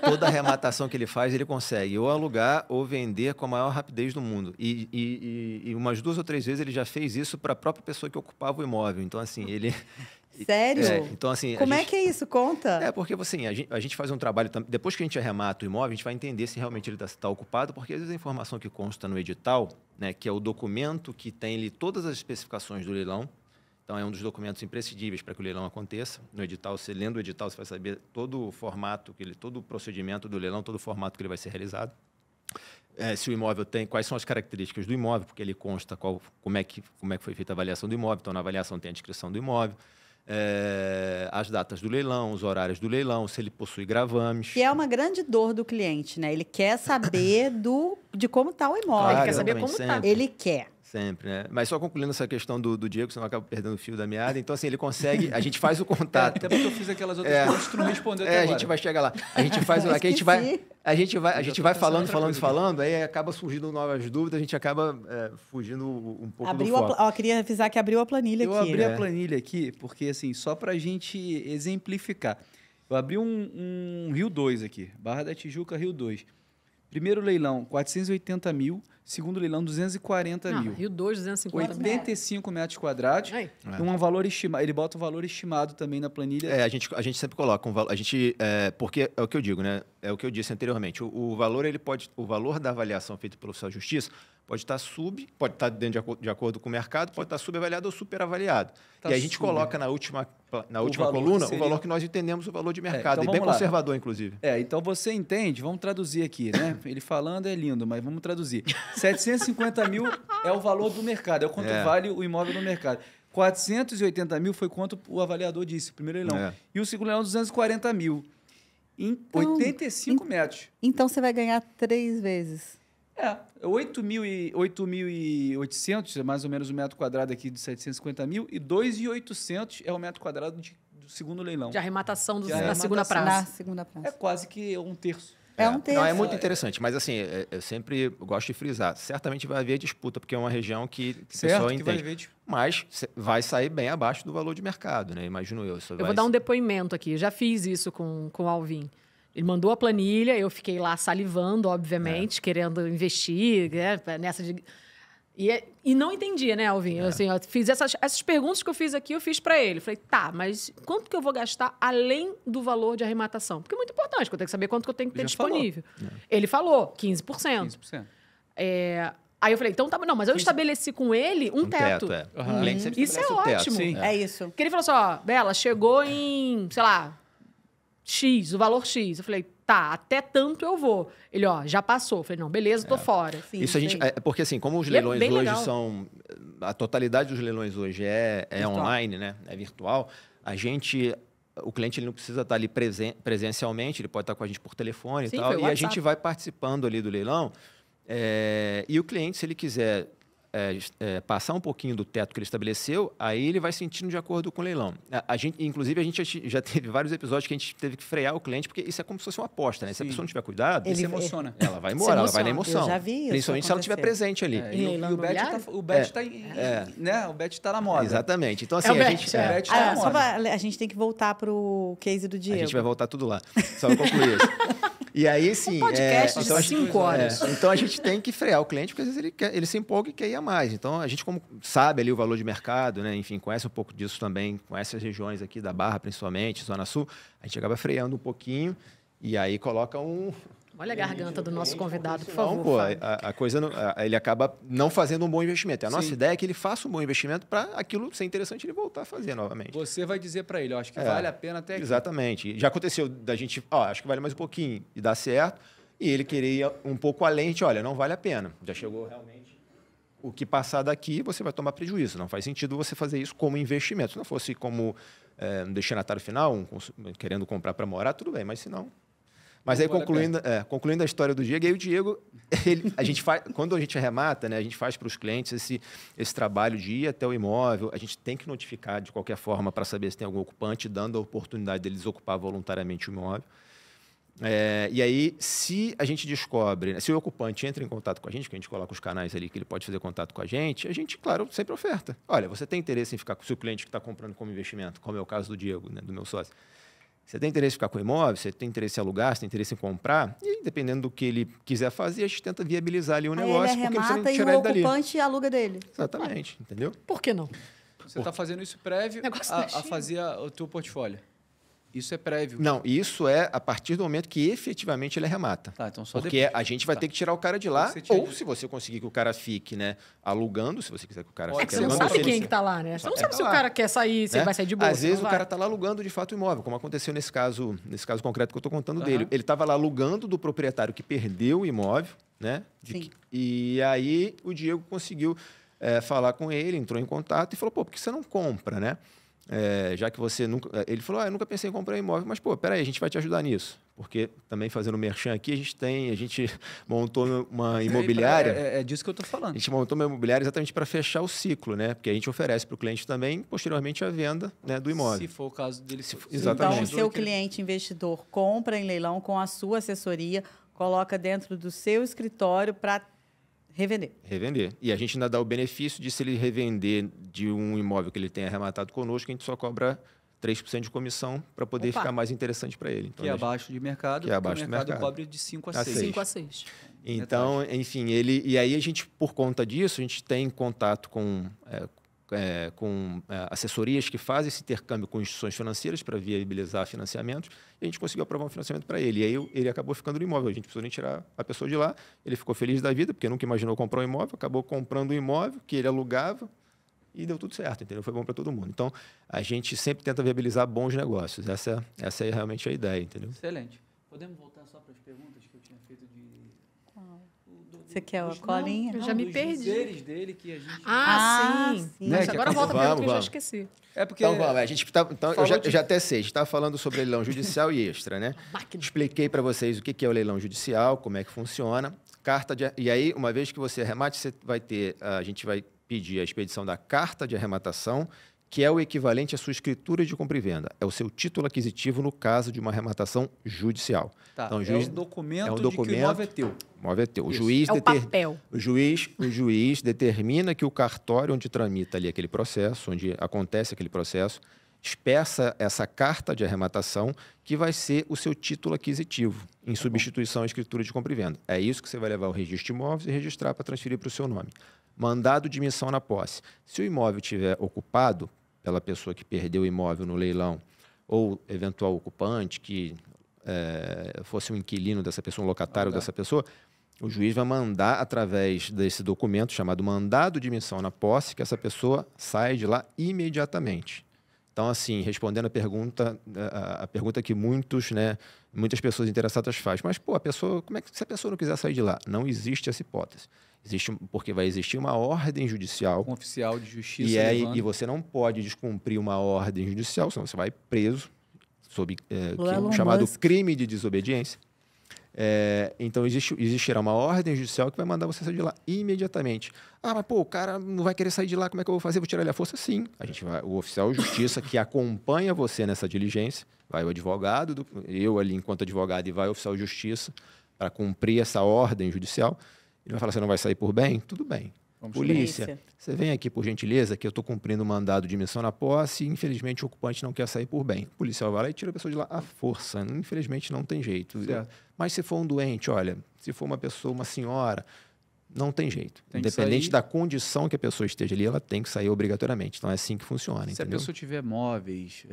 toda arrematação que ele faz, ele consegue ou alugar ou vender com a maior rapidez do mundo. E umas 2 ou 3 vezes ele já fez isso para a própria pessoa que ocupava o imóvel. Então, assim, ele... Sério? Então, assim, como é que é isso? Conta. Porque assim, a gente faz um trabalho... Depois que a gente arremata o imóvel, a gente vai entender se realmente ele está ocupado, porque às vezes a informação que consta no edital, né, que é o documento que tem ali todas as especificações do leilão, então é um dos documentos imprescindíveis para que o leilão aconteça. No edital, você lendo o edital, você vai saber todo o formato, todo o procedimento do leilão, todo o formato que ele vai ser realizado. Se o imóvel tem, quais são as características do imóvel, porque ele consta como é que foi feita a avaliação do imóvel. Então, na avaliação tem a descrição do imóvel. As datas do leilão, os horários do leilão, se ele possui gravames. Que é uma grande dor do cliente, né? Ele quer saber de como está o imóvel. Claro, ele quer saber como está. Ele quer. Sempre, né? Mas só concluindo essa questão do Diego, senão eu acabo perdendo o fio da meada. Então, assim, ele consegue... A gente faz o contato. Até porque eu fiz aquelas outras coisas que tu não respondeu até agora. A gente vai chegar lá. A gente faz... Aqui a gente vai falando, aí acaba surgindo novas dúvidas, a gente acaba fugindo um pouco do foco. Queria avisar que abriu a planilha aqui. Eu abri a planilha aqui, porque, assim, só para a gente exemplificar. Eu abri um Rio 2 aqui, Barra da Tijuca, Rio 2. Primeiro leilão, 480 mil, Segundo leilão, 240 Não, mil. Rio 2, 250 mil. 85 metros quadrados. Aí. E um valor estimado. Ele bota o valor estimado também na planilha. A gente sempre coloca um valor. Porque é o que eu digo, né? É o que eu disse anteriormente. O valor, o valor da avaliação feita pelo Oficial de Justiça pode estar pode estar dentro de acordo com o mercado, pode estar subavaliado ou superavaliado. Tá e a gente sub. coloca na última valor coluna que seria- o valor que nós entendemos o valor de mercado. então e bem vamos lá. conservador, inclusive. Então você entende, vamos traduzir aqui, né? Ele falando é lindo, mas vamos traduzir. 750 mil é o valor do mercado, é o quanto vale o imóvel no mercado. 480 mil foi quanto o avaliador disse, o primeiro leilão. E o segundo leilão, 240 mil. Em 85 metros. Então você vai ganhar 3 vezes. 8.800 é mais ou menos o metro quadrado aqui de 750 mil e 2.800 é o metro quadrado do segundo leilão. De arrematação De na arrematação. segunda praça. Na segunda É praça. quase que um terço. É um terço. Não, é muito interessante, mas assim, eu sempre gosto de frisar. Certamente vai haver disputa, porque é uma região que o pessoal Certo, que vai entende. ver. Tipo, Mas vai sair bem abaixo do valor de mercado, né? Imagino eu. Eu vou dar um depoimento aqui. Eu já fiz isso com o Alvin. Ele mandou a planilha, eu fiquei lá salivando, obviamente, querendo investir, né, nessa de... E não entendia, né, Alvin? Assim, eu fiz essas perguntas que eu fiz aqui, eu fiz para ele. Falei, tá, mas quanto que eu vou gastar além do valor de arrematação? Porque é muito importante, porque eu tenho que saber quanto que eu tenho que ter Ele já falou. disponível. Ele falou, 15%. 15%. Aí eu falei, então tá, não, mas eu estabeleci com ele um teto. O cliente sempre Isso é estabelece o teto. ótimo. Sim. É isso. Porque ele falou assim, ó, Bela, chegou em, sei lá, X, o valor X. Eu falei, tá, até tanto eu vou. Ele, ó, já passou. Eu falei, não, beleza, tô fora. Sim, Isso a gente, sei. porque assim, como os E é leilões bem hoje legal. são... A totalidade dos leilões hoje é Virtual. online, né? É virtual. O cliente ele não precisa estar ali presencialmente, ele pode estar com a gente por telefone Sim, e tal. foi o E a WhatsApp. gente vai participando ali do leilão. E o cliente, se ele quiser passar um pouquinho do teto que ele estabeleceu, aí ele vai sentindo de acordo com o leilão. Inclusive, a gente já teve vários episódios que a gente teve que frear o cliente, porque isso é como se fosse uma aposta, né? Se a Sim. pessoa não tiver cuidado, Ele se Ele- emociona. ela vai embora, ela vai na emociona. emoção. Eu já vi isso Principalmente se ela estiver acontecer. presente ali. Em leilão E o bet imobiliário? tá né? O bet tá na moda. Exatamente. Então, assim, É o a bet, gente... é. O bet tá na Ah, só moda. pra, a gente tem que voltar pro case do A Diego. gente vai voltar tudo lá. Só pra concluir isso. E aí, sim... podcast de então a gente- 5 horas. então, a gente tem que frear o cliente, porque às vezes ele se empolga e quer ir a mais. Então, a gente, como sabe ali o valor de mercado, né? Enfim, conhece um pouco disso também, conhece as regiões aqui da Barra, principalmente, Zona Sul, a gente acaba freando um pouquinho e aí coloca um... Olha a garganta do nosso convidado, por Senão, favor. pô, Fábio. a coisa ele acaba não fazendo um bom investimento. A nossa Sim. ideia é que ele faça um bom investimento para aquilo ser interessante ele voltar a fazer novamente. Você vai dizer para ele, ó, acho que vale a pena até aqui. Exatamente. Já aconteceu da gente, acho que vale mais um pouquinho e dar certo, e ele querer ir um pouco além, a gente, olha, não vale a pena. Já chegou realmente. O que passar daqui, você vai tomar prejuízo. Não faz sentido você fazer isso como investimento. Se não fosse como um destinatário final, querendo comprar para morar, tudo bem, mas se não... Mas aí, Vale a concluindo a história do Diego, aí o Diego, quando a gente arremata, né, a gente faz para os clientes esse trabalho de ir até o imóvel, a gente tem que notificar de qualquer forma para saber se tem algum ocupante, dando a oportunidade deles ocupar voluntariamente o imóvel. E aí, se a gente descobre, né, se o ocupante entra em contato com a gente, que a gente coloca os canais ali que ele pode fazer contato com a gente, claro, sempre oferta. Olha, você tem interesse em ficar com o seu cliente que está comprando como investimento, como é o caso do Diego, né, do meu sócio. Você tem interesse em ficar com o imóvel, você tem interesse em alugar, você tem interesse em comprar, e dependendo do que ele quiser fazer, a gente tenta viabilizar ali o Aí negócio, ele porque você arremata tem que e tirar o ele dali. ocupante aluga dele. Exatamente, entendeu? Por que não? Você está fazendo isso prévio Negócio da a China. fazer o teu portfólio. Isso é prévio. Não, isso é a partir do momento que efetivamente ele arremata. Tá, então só Porque depois. a gente vai Tá. ter que tirar o cara de lá, Você tinha ou dito. se você conseguir que o cara fique, né, alugando, se você quiser que o cara Pode fique Você não alugando, sabe ou se quem ele- que tá lá, né? Você não Só sabe tá se o lá. cara quer sair, se né? ele vai sair de boa. Às se vezes não o vai. cara está lá alugando de fato o imóvel, como aconteceu nesse caso concreto que eu estou contando Aham. dele. Ele estava lá alugando do proprietário que perdeu o imóvel, né? Sim. E aí o Diego conseguiu falar com ele, entrou em contato e falou, pô, por que você não compra, né? Já que você nunca... Ele falou, eu nunca pensei em comprar imóvel, mas, pô, peraí, a gente vai te ajudar nisso. Porque também fazendo merchan aqui, a gente montou uma imobiliária... É disso que eu estou falando. A gente montou uma imobiliária exatamente para fechar o ciclo, né? Porque a gente oferece para o cliente também, posteriormente, a venda, né, do imóvel. Se for o caso dele. Exatamente. Então, o seu cliente investidor compra em leilão com a sua assessoria, coloca dentro do seu escritório para revender. Revender. E a gente ainda dá o benefício de, se ele revender de um imóvel que ele tenha arrematado conosco, a gente só cobra 3% de comissão para poder Opa. ficar mais interessante para ele. Então, Que é abaixo de mercado, Que é abaixo porque o do mercado mercado. cobre de 5 a A 6. 5 a 6. Então, enfim, e aí a gente, por conta disso, a gente tem contato com assessorias que fazem esse intercâmbio com instituições financeiras para viabilizar financiamentos, e a gente conseguiu aprovar um financiamento para ele. E aí ele acabou ficando no imóvel. A gente precisou nem tirar a pessoa de lá. Ele ficou feliz da vida, porque nunca imaginou comprar um imóvel, acabou comprando um imóvel que ele alugava e deu tudo certo, entendeu? Foi bom para todo mundo. Então, a gente sempre tenta viabilizar bons negócios. Essa é realmente a ideia, entendeu? Excelente. Podemos voltar só para as perguntas que eu tinha feito de... Você quer a colinha? Eu já me dos perdi. dizeres dele que a gente... Sim. sim. Mas Né, que agora acabou- volta a pergunta que eu já Vamos. esqueci. É porque... Então, vamos, a gente então eu Falou de- já até sei, a gente estava falando sobre leilão judicial e extra, né? Máquina. Expliquei para vocês o que é o leilão judicial, como é que funciona. E aí, uma vez que você arremate, a gente vai pedir a expedição da carta de arrematação, que é o equivalente à sua escritura de compra e venda. É o seu título aquisitivo no caso de uma arrematação judicial. Tá, Então, o é juiz- o documento, é o de que o documento- imóvel é teu. O imóvel é teu. O Isso. juiz É o papel. O juiz determina que o cartório onde tramita ali aquele processo, onde acontece aquele processo, expressa essa carta de arrematação que vai ser o seu título aquisitivo, em substituição à escritura de compra e venda. É isso que você vai levar ao registro de imóveis e registrar para transferir para o seu nome. Mandado de missão na posse. Se o imóvel estiver ocupado pela pessoa que perdeu o imóvel no leilão ou eventual ocupante que fosse um inquilino dessa pessoa, um locatário dessa pessoa, o juiz vai mandar, através desse documento chamado mandado de missão na posse, que essa pessoa saia de lá imediatamente. Então, assim, respondendo a pergunta que muitas pessoas interessadas fazem. Mas, pô, como é que se a pessoa não quiser sair de lá? Não existe essa hipótese. Porque vai existir uma ordem judicial Um oficial de justiça e você não pode descumprir uma ordem judicial, senão você vai preso sob Elon chamado Musk. crime de desobediência. Então, existirá uma ordem judicial que vai mandar você sair de lá imediatamente. Ah, mas pô, o cara não vai querer sair de lá, como é que eu vou fazer? Vou tirar ele à força? Sim. O oficial de justiça que acompanha você nessa diligência, vai o advogado, eu ali enquanto advogado, e vai o oficial de justiça para cumprir essa ordem judicial. Ele vai falar, você não vai sair por bem? Tudo bem. Vamos Polícia, você vem aqui por gentileza, que eu estou cumprindo o mandado de missão na posse e, infelizmente, o ocupante não quer sair por bem. O policial vai lá e tira a pessoa de lá à força. Infelizmente, não tem jeito. Certo. Mas se for um doente, olha, se for uma pessoa, uma senhora, não tem jeito. Tem que Independente sair. da condição que a pessoa esteja ali, ela tem que sair obrigatoriamente. Então, é assim que funciona, Se a entendeu? pessoa tiver móveis,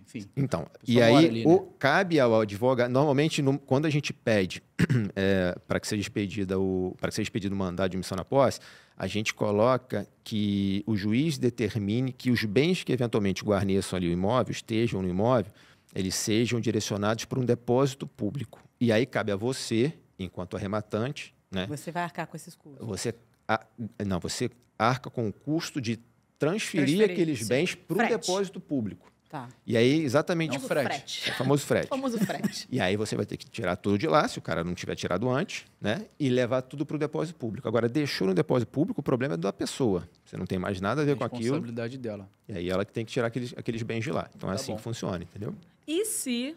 enfim. Então, pessoa e mora aí ali, né? cabe ao advogado, normalmente quando a gente pede para que seja expedido o mandado de missão na posse, a gente coloca que o juiz determine que os bens que eventualmente guarneçam ali o imóvel, estejam no imóvel, eles sejam direcionados para um depósito público. E aí cabe a você, enquanto arrematante, né? Você vai arcar com esses custos. Você arca com o custo de transferir Transferir, aqueles sim. bens para um Frete. depósito público. Tá. E aí, exatamente... Não, frete. O famoso frete. Famoso frete. E aí você vai ter que tirar tudo de lá, se o cara não tiver tirado antes, né? E levar tudo para o depósito público. Agora, deixou no depósito público, o problema é da pessoa. Você não tem mais nada a ver com aquilo. Responsabilidade dela. E aí ela que tem que tirar aqueles bens de lá. Então é Tá assim bom. que funciona, entendeu? E se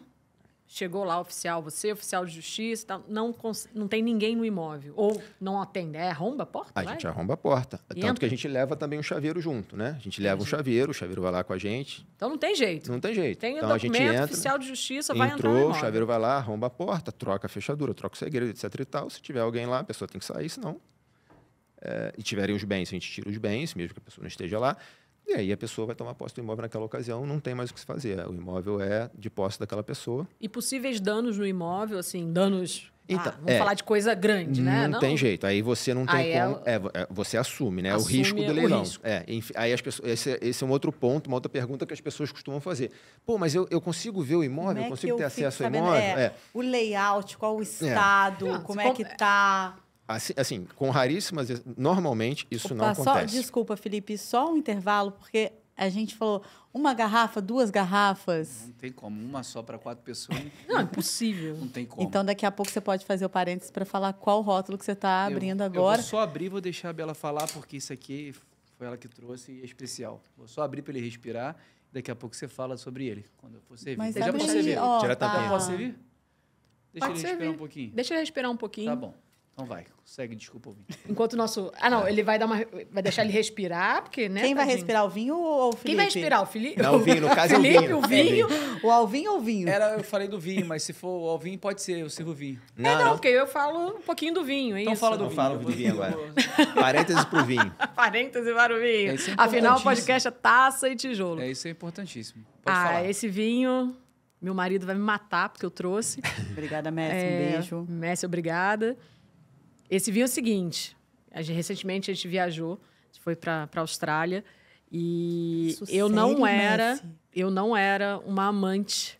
chegou lá oficial, você, oficial de justiça, e tal, não tem ninguém no imóvel? Ou não atende? Arromba a porta? A vai? gente arromba a porta. E Tanto entra? que a gente leva também um chaveiro junto, né? A gente leva um chaveiro, o chaveiro vai lá com a gente. Então não tem jeito. Não tem jeito. Tem o Então a gente documento, entra, oficial de justiça, vai entrar no entrou, o imóvel. chaveiro vai lá, arromba a porta, troca a fechadura, troca o segredo, etc e tal. Se tiver alguém lá, a pessoa tem que sair, senão... e tiverem os bens, a gente tira os bens, mesmo que a pessoa não esteja lá. E aí a pessoa vai tomar posse do imóvel naquela ocasião, não tem mais o que se fazer. O imóvel é de posse daquela pessoa. E possíveis danos no imóvel, assim, danos... Então, vamos falar de coisa grande, né? Não tem jeito. Aí você não tem Aí como... você assume, né? Assume o risco do o leilão. risco. Enfim, aí as pessoas, esse é um outro ponto, uma outra pergunta que as pessoas costumam fazer. Pô, mas eu consigo ver o imóvel? Eu consigo ter fico acesso ao sabendo? imóvel? O layout, qual o estado, Não, como se é que tá. Assim, com raríssimas... Normalmente, isso não Opa, acontece. Desculpa, Felipe, só um intervalo, porque a gente falou uma garrafa, 2 garrafas. Não tem como. Uma só para 4 pessoas. Não, é impossível. Não tem como. Então, daqui a pouco você pode fazer o parênteses para falar qual rótulo que você está abrindo Eu agora. vou só abrir e vou deixar a Bela falar, porque isso aqui foi ela que trouxe e é especial. Vou só abrir para ele respirar. Daqui a pouco você fala sobre ele. Quando eu for servir. Mas Eu já abre posso aí, servir? ó, Tira a tá. tampinha. Posso servir? Deixa Pode ele respirar servir. um pouquinho. Deixa ele respirar um pouquinho. Tá bom. Então vai, segue, desculpa, ouvir. Enquanto o nosso... Ah, não, ele vai deixar ele respirar, porque, né? Quem vai tadinho? respirar, o vinho ou o Felipe? Quem vai respirar? O Felipe? Não, o vinho, no caso é o Felipe, vinho. o vinho. O Alvinho ou o vinho? Eu falei do vinho, mas se for o vinho, pode ser, eu sirvo vinho. Não, porque eu falo um pouquinho do vinho, é Então isso? fala do Não vinho. fala do vinho agora. Parênteses pro vinho. Parêntese para o vinho. Isso é Afinal, o importantíssimo. podcast é taça e tijolo. Isso é importantíssimo. Pode falar. Esse vinho, meu marido vai me matar porque eu trouxe. Obrigada, Messi. Um beijo. Messi, obrigada. Esse vinho é o seguinte, recentemente a gente viajou, a gente foi para a Austrália e Isso, eu não sério, era uma amante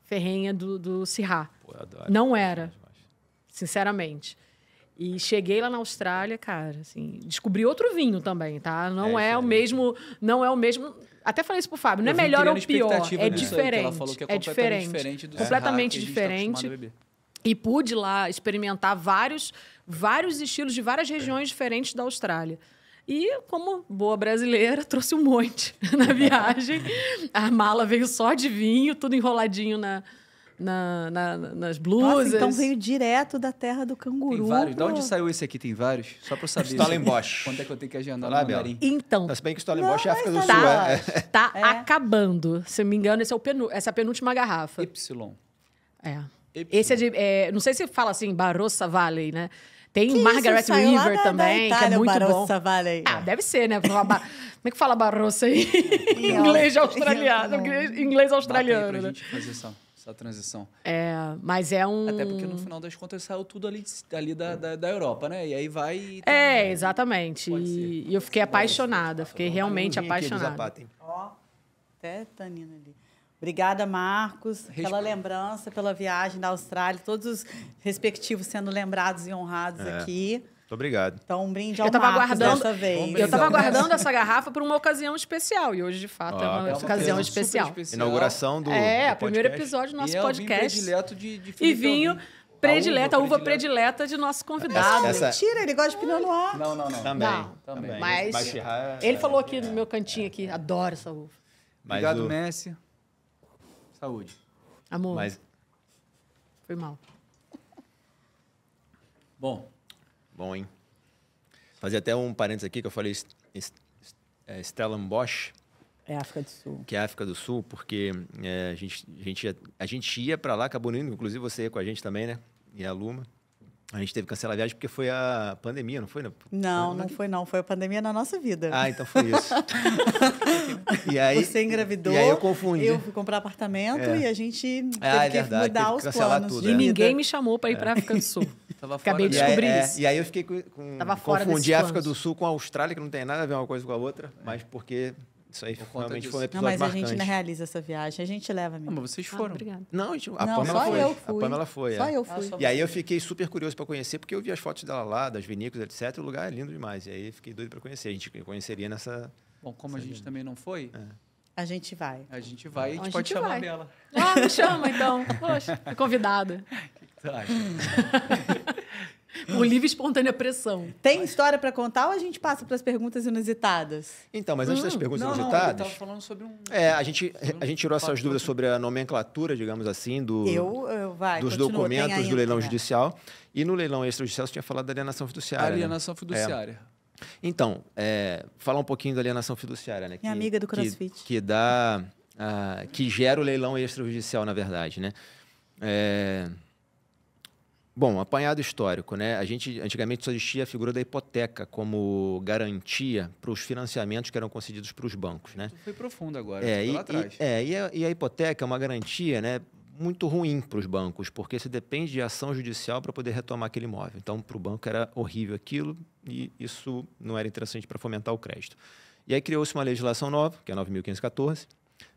ferrenha do Syrah. Pô, eu adoro. Não era, sinceramente. E cheguei lá na Austrália, cara, assim, descobri outro vinho também, tá? Não é o mesmo. Até falei isso pro Fábio, não é Eu vim melhor ou criando pior, expectativa é nisso aí, que ela diferente. falou que é É completamente diferente. diferente do Completamente Syrah que a gente tá acostumado diferente. a beber. E pude lá experimentar vários estilos de várias regiões diferentes da Austrália. E, como boa brasileira, trouxe um monte na viagem. A mala veio só de vinho, tudo enroladinho nas blusas. Nossa, então veio direto da terra do canguru. Tem vários. De pô. onde saiu esse aqui? Tem vários? Só pra eu saber. Stellenbosch. Quando é que eu tenho que agendar Tá lá, no Bela? mandarim? Então, Se bem que Stellenbosch é África do Sul, tá, é. tá acabando. Se eu não me engano, essa é a penúltima garrafa. Y. É. Y. Esse é de... não sei se fala assim, Barossa Valley, né? Tem Que Margaret isso, saiu lá River da também, Itália, que é o muito bom. Barossa Valley. Ah, deve ser, né? Como é que fala Barossa aí? Em Inglês Áustria. australiano. Inglês Bata aí australiano, pra né? gente fazer essa transição. Mas é um... Até porque, no final das contas, saiu tudo ali da Europa, né? E aí vai... e Exatamente. Pode E eu fiquei apaixonada. Fiquei realmente Um vinho aqui do apaixonada. Zapata, hein? Ó, até tanina ali. Obrigada, Marcos, pela lembrança, pela viagem da Austrália, todos os respectivos sendo lembrados e honrados aqui. Muito obrigado. Então, um brinde ao Eu tava Marcos aguardando- dessa vez. Eu estava aguardando essa garrafa por uma ocasião especial. E hoje, de fato, é uma ocasião especial. Inauguração do O do primeiro podcast. episódio do nosso E é o vinho podcast. predileto de E Felipe vinho Alvim. predileta, a uva predileta de nosso convidado. Essa- Mentira, ele gosta de Pinot Noir. Não. Também. Não, também. Mas Syrah ele falou aqui no meu cantinho aqui, adoro essa uva. Mas Obrigado, o- Messi. Saúde. Amor, Mas, foi mal. Bom, bom, hein? Fazer até um parênteses aqui, que eu falei Stellenbosch, É África do Sul. que é a África do Sul, porque a gente ia para lá, acabou indo, inclusive você ia com a gente também, né? E a Luma. A gente teve que cancelar a viagem porque foi a pandemia, não foi? Não foi não. Foi a pandemia na nossa vida. Ah, então foi isso. E aí, Você engravidou. E aí eu confundi. Eu fui comprar apartamento e a gente teve é que verdade, mudar teve que os cancelar planos. tudo, de é. E vida. ninguém me chamou para ir para a África do Sul. tava Acabei de fora descobrir e aí, isso. E aí eu fiquei Tava fora confundi desses a África planos. do Sul com a Austrália, que não tem nada a ver uma coisa com a outra, mas porque isso aí Por conta realmente disso. foi um Não, episódio mas a marcante. gente ainda realiza essa viagem. A gente leva, Não, amigo. mas vocês Ah, foram. obrigada. Não, a Não, Pamela só foi. eu fui. A Pamela foi, Só é. eu fui. E aí eu fiquei super curioso para conhecer, porque eu vi as fotos dela lá, das vinícolas, etc. O lugar é lindo demais. E aí fiquei doido para conhecer. A gente conheceria nessa... Bom, como a gente também não foi, A gente vai. a gente vai e a Então, gente a pode gente chamar vai. a Bela. Ah, me chama então. Poxa, é convidada. O que tu acha? Por livre e espontânea pressão. Tem história para contar ou a gente passa para as perguntas inusitadas? Então, mas antes das perguntas Não, eu inusitadas... tava falando sobre um... a gente tirou essas dúvidas sobre a nomenclatura, digamos assim, dos continua, documentos tem do leilão ainda. judicial. E no leilão extrajudicial, você tinha falado da alienação fiduciária. né? Alienação fiduciária. Então, falar um pouquinho da alienação fiduciária, né? Minha amiga do CrossFit. Que gera o leilão extrajudicial, na verdade, né? Bom, apanhado histórico, né? A gente antigamente só existia a figura da hipoteca como garantia para os financiamentos que eram concedidos para os bancos, né? Tu foi profundo agora, É, lá atrás. e a hipoteca é uma garantia, né, muito ruim para os bancos, porque você depende de ação judicial para poder retomar aquele imóvel. Então, para o banco era horrível aquilo e isso não era interessante para fomentar o crédito. E aí criou-se uma legislação nova, que é a 9.514,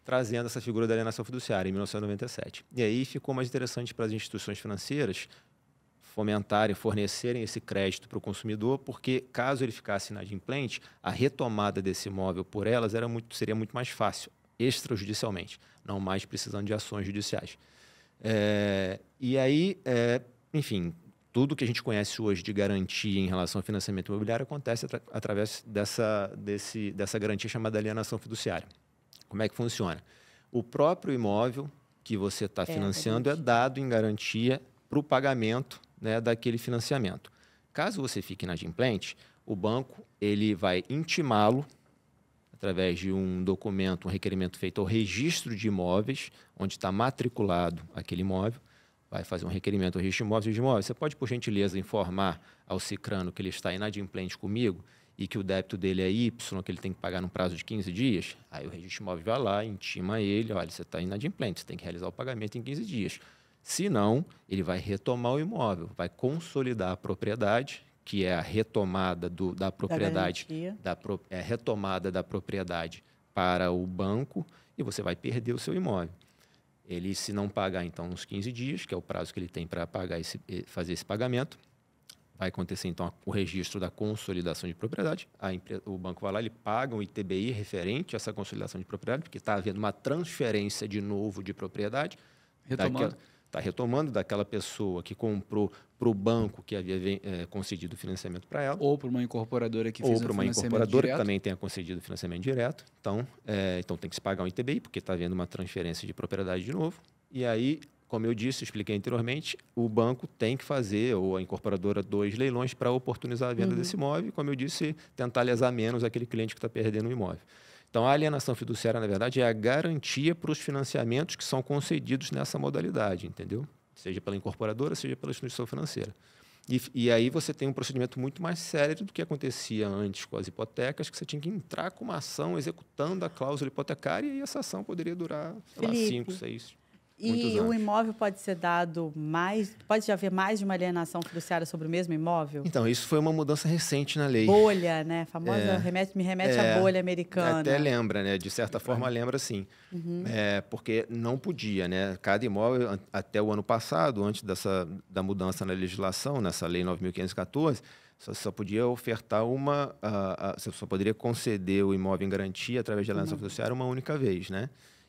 trazendo essa figura da alienação fiduciária em 1997. E aí ficou mais interessante para as instituições financeiras fomentarem, fornecerem esse crédito para o consumidor, porque caso ele ficasse inadimplente, a retomada desse imóvel por elas seria muito mais fácil, extrajudicialmente, não mais precisando de ações judiciais. E aí, enfim, tudo que a gente conhece hoje de garantia em relação ao financiamento imobiliário acontece através dessa garantia chamada alienação fiduciária. Como é que funciona? O próprio imóvel que você está financiando é dado em garantia para o pagamento né, daquele financiamento. Caso você fique inadimplente, o banco ele vai intimá-lo através de um documento, um requerimento feito ao registro de imóveis, onde está matriculado aquele imóvel, vai fazer um requerimento ao registro de imóveis. Você pode, por gentileza, informar ao Sicrano que ele está inadimplente comigo e que o débito dele é Y, que ele tem que pagar num prazo de 15 dias? Aí o registro de imóveis vai lá, intima ele, olha, você está inadimplente, você tem que realizar o pagamento em 15 dias. Se não, ele vai retomar o imóvel, vai consolidar a propriedade, que é a retomada da propriedade, retomada da propriedade para o banco, e você vai perder o seu imóvel. Ele, se não pagar, então, uns 15 dias, que é o prazo que ele tem para pagar fazer esse pagamento, vai acontecer, então, o registro da consolidação de propriedade. O banco vai lá, ele paga um ITBI referente a essa consolidação de propriedade, porque está havendo uma transferência de novo de propriedade. Está retomando daquela pessoa que comprou para o banco que havia concedido o financiamento para ela. Ou para uma incorporadora que fez o financiamento direto. Ou para uma incorporadora que também tenha concedido o financiamento direto. Então tem que se pagar um ITBI, porque está havendo uma transferência de propriedade de novo. E aí, como eu disse, expliquei anteriormente, o banco tem que fazer, ou a incorporadora, 2 leilões para oportunizar a venda desse imóvel. E, como eu disse, tentar lesar menos aquele cliente que está perdendo o imóvel. Então, a alienação fiduciária, na verdade, é a garantia para os financiamentos que são concedidos nessa modalidade, entendeu? Seja pela incorporadora, seja pela instituição financeira. E aí você tem um procedimento muito mais sério do que acontecia antes com as hipotecas, que você tinha que entrar com uma ação executando a cláusula hipotecária e essa ação poderia durar, sei lá, 5, 6, E o imóvel pode ser dado pode haver mais de uma alienação fiduciária sobre o mesmo imóvel? Então, isso foi uma mudança recente na lei. Bolha, né? A famosa me remete à bolha americana. Até lembra, né? De certa forma, lembra sim. Porque não podia, né? Cada imóvel, até o ano passado, antes da mudança na legislação, nessa lei 9.514, só podia ofertar você só poderia conceder o imóvel em garantia através de alienação fiduciária uma única vez, né?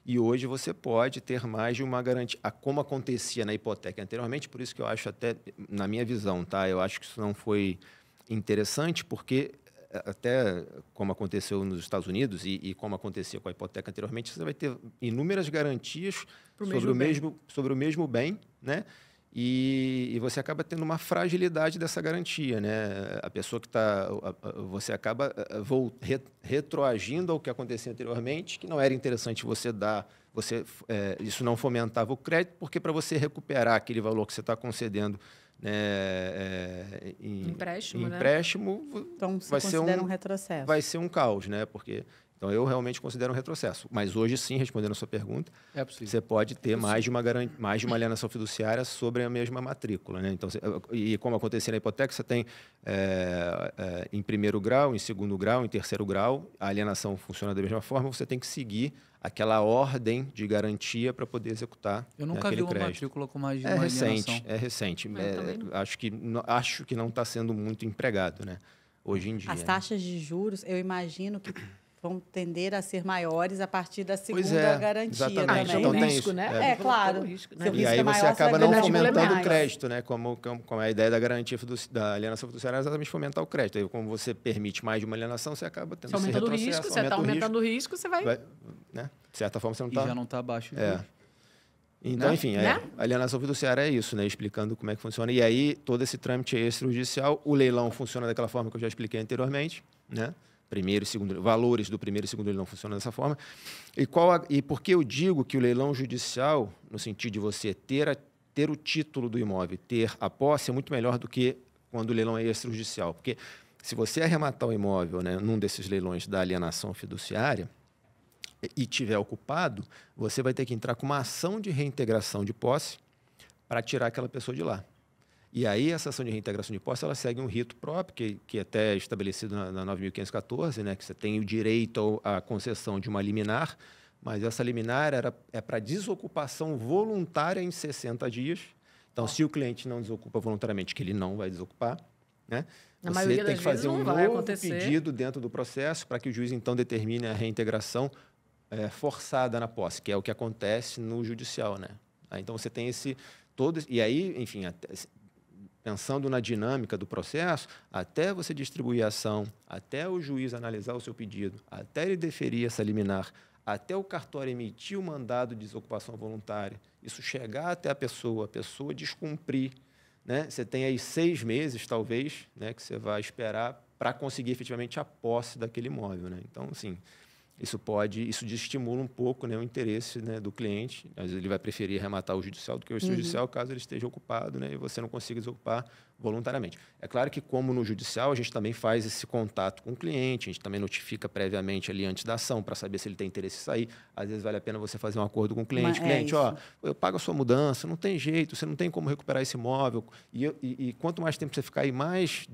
E hoje você pode ter mais de uma garantia, como acontecia na hipoteca anteriormente, por isso que eu acho até, na minha visão, tá? Eu acho que isso não foi interessante, porque até como aconteceu nos Estados Unidos e como acontecia com a hipoteca anteriormente, você vai ter inúmeras garantias sobre o mesmo bem, né? E você acaba tendo uma fragilidade dessa garantia, né? A pessoa que você acaba retroagindo ao que acontecia anteriormente, que não era interessante você dar, isso não fomentava o crédito, porque para você recuperar aquele valor que você está concedendo, né, empréstimo, então vai ser um retrocesso. Vai ser um caos, né? Então, eu realmente considero um retrocesso. Mas hoje, sim, respondendo a sua pergunta, você pode ter mais de uma alienação fiduciária sobre a mesma matrícula, né? Então, e como acontecia na hipoteca, você tem em primeiro grau, em segundo grau, em terceiro grau, a alienação funciona da mesma forma, você tem que seguir aquela ordem de garantia para poder executar. Eu nunca vi uma matrícula com mais de uma alienação. É recente. Acho que não está sendo muito empregado, né? Hoje em dia. As taxas de juros, eu imagino que vão tender a ser maiores a partir da segunda garantia também. Então, tem risco, né? Claro. Risco, né? E aí você acaba não fomentando o crédito, né? Como a ideia da garantia da alienação fiduciária é exatamente fomentar o crédito. Aí, como você permite mais de uma alienação, você acaba tendo esse retrocesso. Você está aumentando o risco, você vai... Né? De certa forma, você não está... E já não está abaixo. Então, enfim, a alienação fiduciária é isso, né? Explicando como é que funciona. E aí, todo esse trâmite é extrajudicial. O leilão funciona daquela forma que eu já expliquei anteriormente, né? Primeiro e segundo, valores do primeiro e segundo leilão funcionam dessa forma. E por que eu digo que o leilão judicial, no sentido de você ter o título do imóvel, ter a posse, é muito melhor do que quando o leilão é extrajudicial. Porque se você arrematar o imóvel, né, num desses leilões da alienação fiduciária e tiver ocupado, você vai ter que entrar com uma ação de reintegração de posse para tirar aquela pessoa de lá. E aí, essa ação de reintegração de posse, ela segue um rito próprio, que até é estabelecido na 9.514, né, que você tem o direito à concessão de uma liminar, mas essa liminar é para desocupação voluntária em 60 dias. Então, se o cliente não desocupa voluntariamente, que ele não vai desocupar, né, você tem que fazer um novo pedido dentro do processo para que o juiz, então, determine a reintegração forçada na posse, que é o que acontece no judicial, né? Então, você tem e aí, enfim, pensando na dinâmica do processo, até você distribuir a ação, até o juiz analisar o seu pedido, até ele deferir essa liminar, até o cartório emitir o mandado de desocupação voluntária, isso chegar até a pessoa descumprir, né? Você tem aí 6 meses, talvez, né, que você vai esperar para conseguir efetivamente a posse daquele imóvel, né? Então, assim, isso desestimula um pouco, né, o interesse, né, do cliente. Às vezes ele vai preferir arrematar o judicial do que o extrajudicial, caso ele esteja ocupado, né, e você não consiga desocupar voluntariamente. É claro que, como no judicial, a gente também faz esse contato com o cliente, a gente também notifica previamente ali antes da ação para saber se ele tem interesse em sair. Às vezes vale a pena você fazer um acordo com o cliente. Cliente, ó, eu pago a sua mudança, não tem jeito, você não tem como recuperar esse imóvel. E quanto mais tempo você ficar aí, mais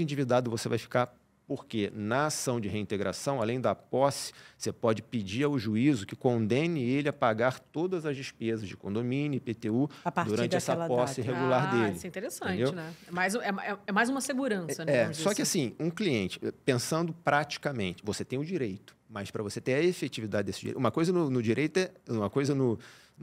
endividado você vai ficar. Porque na ação de reintegração, além da posse, você pode pedir ao juízo que condene ele a pagar todas as despesas de condomínio, IPTU, durante essa posse regular dele. Isso é interessante, entendeu? né? É mais uma segurança, né? Só que assim, um cliente, pensando praticamente, você tem o direito, mas para você ter a efetividade desse direito, uma coisa no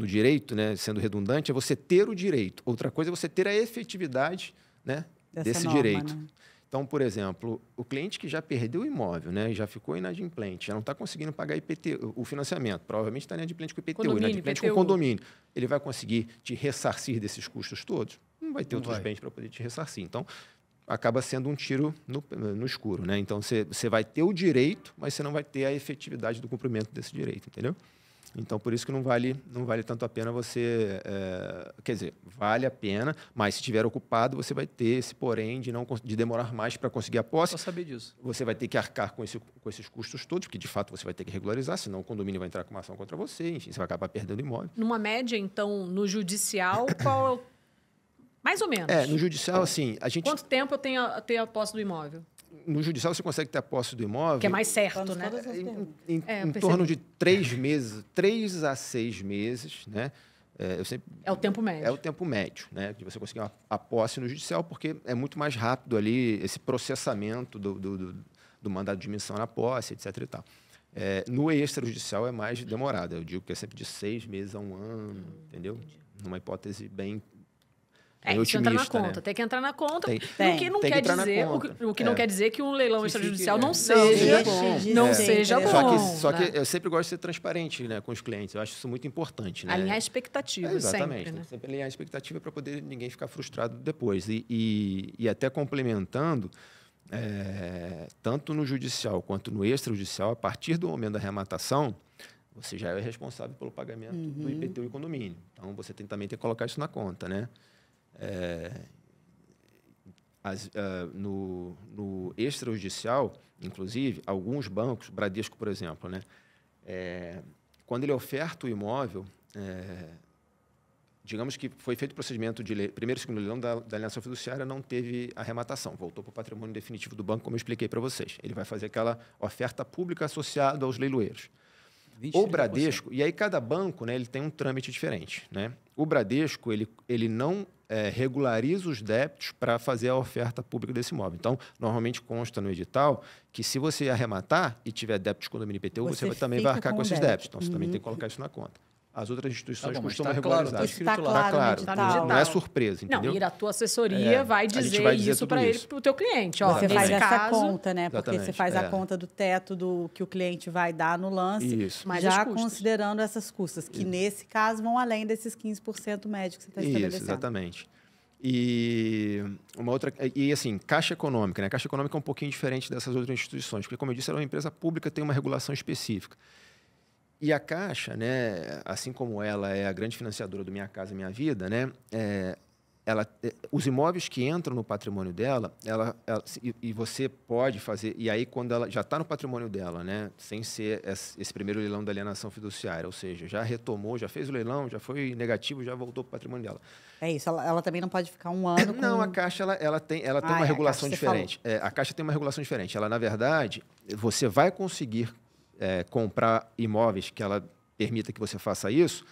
direito, né, sendo redundante, é você ter o direito. Outra coisa é você ter a efetividade, né, desse norma, direito. Né? Então, por exemplo, o cliente que já perdeu o imóvel, né, já ficou inadimplente, já não está conseguindo pagar IPTU, o financiamento, provavelmente está inadimplente com IPTU, inadimplente com condomínio. Ele vai conseguir te ressarcir desses custos todos? Não vai ter outros bens para poder te ressarcir. Então, acaba sendo um tiro no escuro, né? Então, você vai ter o direito, mas você não vai ter a efetividade do cumprimento desse direito, entendeu? Então, por isso que não vale tanto a pena você... quer dizer, vale a pena, mas se estiver ocupado, você vai ter esse porém de demorar mais para conseguir a posse. Só saber disso. Você vai ter que arcar com esses custos todos, porque, de fato, você vai ter que regularizar, senão o condomínio vai entrar com uma ação contra você, enfim, você vai acabar perdendo imóvel. Numa média, então, no judicial, qual... Mais ou menos. No judicial, assim, a gente... Quanto tempo eu tenho a posse do imóvel? No judicial, você consegue ter a posse do imóvel... Que é mais certo, né? Em torno de 3 meses, 3 a 6 meses, né? É o tempo médio. É o tempo médio, né? De você conseguir a posse no judicial, porque é muito mais rápido ali esse processamento do mandado de admissão na posse, etc. e tal. No extrajudicial é mais demorado. Eu digo que é sempre de 6 meses a 1 ano, entendeu? Numa hipótese bem... Isso entra na conta. Né? Tem que entrar na conta. O que não quer dizer, o que não quer dizer que um leilão extrajudicial não seja bom. Só que eu sempre gosto de ser transparente, né, com os clientes. Eu acho isso muito importante. Né? Alinhar expectativas, exatamente. Sempre, né? Sempre alinhar a expectativa para poder ninguém ficar frustrado depois. E até complementando, tanto no judicial quanto no extrajudicial, a partir do momento da arrematação, você já é responsável pelo pagamento do IPTU e condomínio. Então, você também tem que colocar isso na conta, né? No extrajudicial, inclusive, alguns bancos, Bradesco, por exemplo, né, quando ele oferta o imóvel, digamos que foi feito o procedimento de primeiro e segundo leilão da alienação fiduciária, não teve arrematação, voltou para o patrimônio definitivo do banco, como eu expliquei para vocês. Ele vai fazer aquela oferta pública associada aos leiloeiros. O Bradesco, e aí cada banco, né, ele tem um trâmite diferente, né? O Bradesco, ele não regulariza os débitos para fazer a oferta pública desse imóvel. Então, normalmente consta no edital que se você arrematar e tiver débitos de condomínio IPTU, você também vai arcar com esses débitos. Então, você também tem que colocar isso na conta. As outras instituições costumam regularizar. Está claro. Não é surpresa, entendeu? Não, e a tua assessoria vai dizer isso para ele, para o teu cliente. Ó, você faz essa caso, conta, né? Porque você faz a conta do teto do que o cliente vai dar no lance, isso. já considerando essas custas, que nesse caso vão além desses 15% médio que você está estabelecendo. Isso, exatamente. E uma outra, e assim, Caixa Econômica, né? Caixa Econômica é um pouquinho diferente dessas outras instituições, porque, como eu disse, ela é uma empresa pública, tem uma regulação específica. E a Caixa, né, assim como ela é a grande financiadora do Minha Casa Minha Vida, né, os imóveis que entram no patrimônio dela, e você pode fazer, e aí quando ela já está no patrimônio dela, né, sem ser esse primeiro leilão da alienação fiduciária, ou seja, já retomou, já fez o leilão, já foi negativo, já voltou para o patrimônio dela. É isso, ela também não pode ficar um ano com... Não, a Caixa ela tem uma regulação diferente. A Caixa tem uma regulação diferente. Ela, na verdade, você vai conseguir comprar imóveis que ela permita que você faça isso,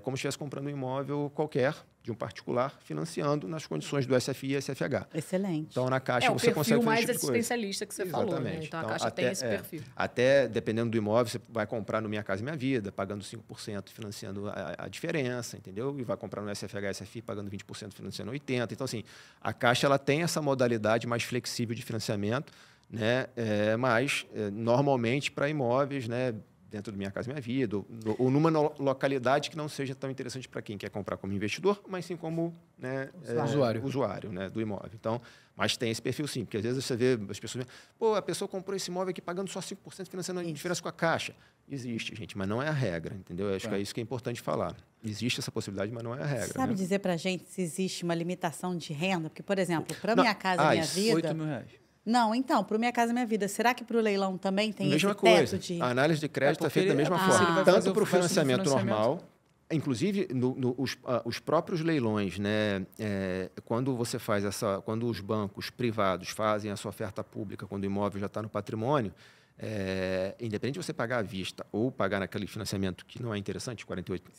como se estivesse comprando um imóvel qualquer, de um particular, financiando nas condições do SFI e SFH. Excelente. Então, na Caixa você consegue fazer mais assistencialista que você falou, né? Então, a Caixa tem esse perfil. Até, dependendo do imóvel, você vai comprar no Minha Casa Minha Vida, pagando 5%, financiando a diferença, entendeu? E vai comprar no SFH, SFI, pagando 20%, financiando 80%. Então, assim, a Caixa ela tem essa modalidade mais flexível de financiamento, né? Mas, normalmente, para imóveis, né, dentro do Minha Casa Minha Vida, ou numa localidade que não seja tão interessante para quem quer comprar como investidor, mas sim como, né, usuário, né, do imóvel. Então, mas tem esse perfil sim, porque às vezes você vê as pessoas, pô, a pessoa comprou esse imóvel aqui pagando só 5% financiando a diferença com a Caixa. Existe, gente, mas não é a regra, entendeu? Eu acho que é isso que é importante falar. Existe essa possibilidade, mas não é a regra. Sabe, né, dizer para a gente se existe uma limitação de renda? Porque, por exemplo, para Minha Casa Minha Vida... R$8.000. Não, então, para o Minha Casa Minha Vida, será que para o leilão também tem mesma esse teto coisa. de... A análise de crédito é feita da mesma forma. Tanto para o financiamento normal, inclusive os próprios leilões, né? Quando você faz quando os bancos privados fazem essa oferta pública, quando o imóvel já está no patrimônio, independente de você pagar à vista ou pagar naquele financiamento que não é interessante, 48,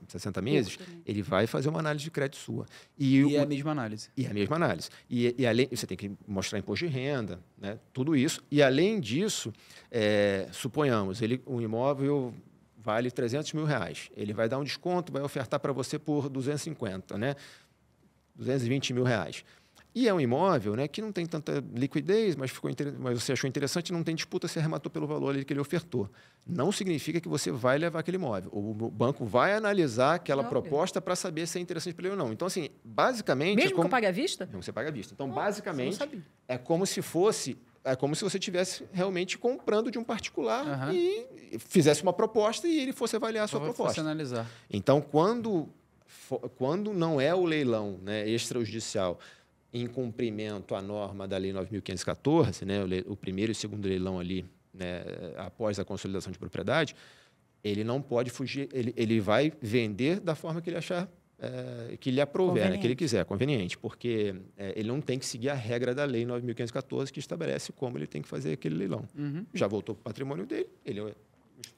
60 meses, ele vai fazer uma análise de crédito sua. E é a mesma análise. E é a mesma análise. E além, você tem que mostrar imposto de renda, né, tudo isso. E, além disso, suponhamos, o imóvel vale R$300.000. Ele vai dar um desconto, vai ofertar para você por 250, né? R$220.000. E é um imóvel, né, que não tem tanta liquidez, mas você achou interessante, não tem disputa, se arrematou pelo valor ali que ele ofertou. Não significa que você vai levar aquele imóvel. O banco vai analisar aquela proposta para saber se é interessante para ele ou não. Então, assim, basicamente... Mesmo que eu pague à vista? Não, você paga à vista. Então, basicamente, é como se você estivesse realmente comprando de um particular e fizesse uma proposta e ele fosse avaliar a sua proposta. Fosse analisar. Então, quando não é o leilão, né, extrajudicial, em cumprimento à norma da Lei 9.514, né, o primeiro e segundo leilão ali, né, após a consolidação de propriedade, ele não pode fugir, ele vai vender da forma que ele achar que lhe aprouver, né, que ele quiser, conveniente, porque ele não tem que seguir a regra da Lei 9.514, que estabelece como ele tem que fazer aquele leilão. Já voltou para o patrimônio dele, ele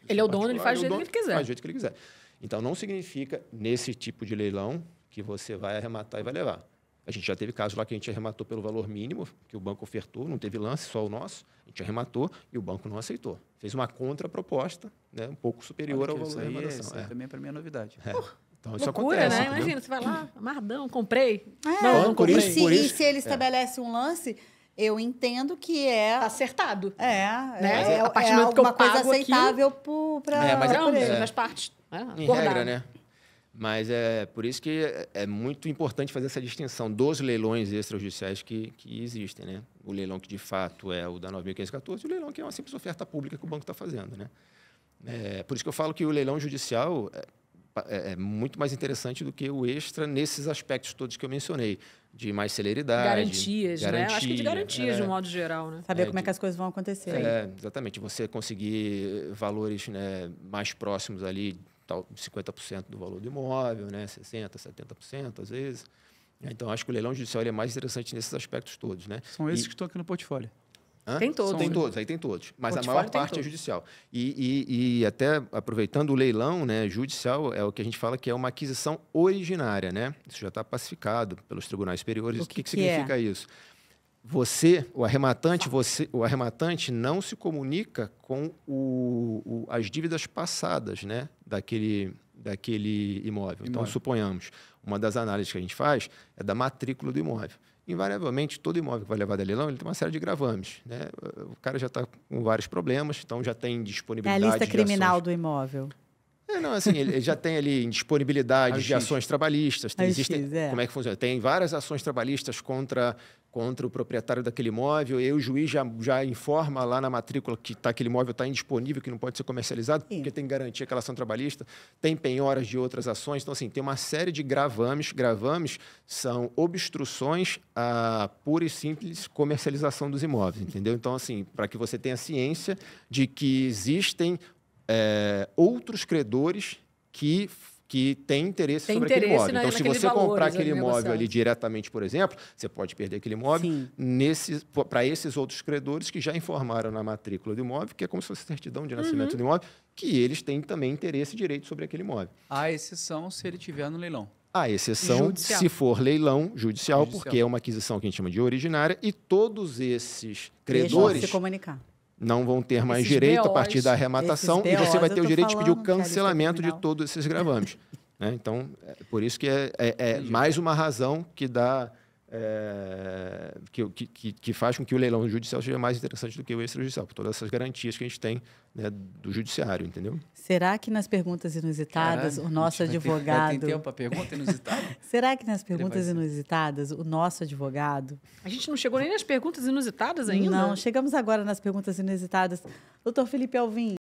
é o dono, ele faz do jeito que ele quiser. Faz do jeito que ele quiser. Então, não significa, nesse tipo de leilão, que você vai arrematar e vai levar. A gente já teve casos lá que a gente arrematou pelo valor mínimo, que o banco ofertou, não teve lance, só o nosso. A gente arrematou e o banco não aceitou. Fez uma contraproposta, né, um pouco superior ao valor da arrematação. Isso também para mim é novidade. Então, isso loucura, acontece, né? entendeu? Imagina, você vai lá, amarradão, comprei. Não comprei. E se ele estabelece um lance, eu entendo que Tá acertado. Né? A partir do momento que eu coisa pago aceitável para as partes. Em regra, né? Mas é por isso que é muito importante fazer essa distinção dos leilões extrajudiciais que existem, né? O leilão que, de fato, é o da 9.514 e o leilão que é uma simples oferta pública que o banco está fazendo, né? Por isso que eu falo que o leilão judicial é muito mais interessante do que o extra nesses aspectos todos que eu mencionei, de mais celeridade. Garantias, né? Acho que de garantias, de um modo geral, né? Saber como é que as coisas vão acontecer. Exatamente. Você conseguir valores, né, mais próximos ali, 50% do valor do imóvel, né? 60%, 70% às vezes. Então, acho que o leilão judicial é mais interessante nesses aspectos todos, né? São esses que estão aqui no portfólio. Tem todos. Tem todos, aí tem todos. Mas portfólio a maior parte é judicial. E até aproveitando o leilão, né, judicial é o que a gente fala que é uma aquisição originária, né? Isso já está pacificado pelos tribunais superiores. O que significa isso? O arrematante não se comunica com as dívidas passadas, né, daquele imóvel. Então, suponhamos, uma das análises que a gente faz é da matrícula do imóvel. Invariavelmente, todo imóvel que vai levar a leilão, ele tem uma série de gravames, né? O cara já está com vários problemas, então já tem disponibilidade de ações. É a lista criminal do imóvel. Ele já tem ali disponibilidade de ações trabalhistas. Como é que funciona? Tem várias ações trabalhistas contra o proprietário daquele imóvel, e aí o juiz já informa lá na matrícula que aquele imóvel está indisponível, que não pode ser comercializado, porque tem que garantir aquela ação trabalhista, tem penhoras de outras ações. Então, assim, tem uma série de gravames. Gravames são obstruções à pura e simples comercialização dos imóveis, entendeu? Então, assim, para que você tenha ciência de que existem outros credores que têm interesse sobre aquele imóvel. Então, se você comprar aquele imóvel ali diretamente, por exemplo, você pode perder aquele imóvel para esses outros credores que já informaram na matrícula do imóvel, que é como se fosse certidão de nascimento do imóvel, que eles têm também interesse e direito sobre aquele imóvel. A exceção se ele tiver no leilão. A exceção se for leilão judicial, porque é uma aquisição que a gente chama de originária, e todos esses credores se comunicar. Não vão ter mais direito a partir da arrematação e você vai ter o direito de pedir o cancelamento de todos esses gravames. Né? Então, por isso que é mais uma razão que dá que faz com que o leilão judicial seja mais interessante do que o extrajudicial, por todas essas garantias que a gente tem, né, do judiciário, entendeu? Será que nas perguntas inusitadas o nosso advogado... Tem tempo para pergunta inusitada? Será que nas perguntas inusitadas o nosso advogado... A gente não chegou nem nas perguntas inusitadas ainda? Não, chegamos agora nas perguntas inusitadas. Doutor Felipe Alvim,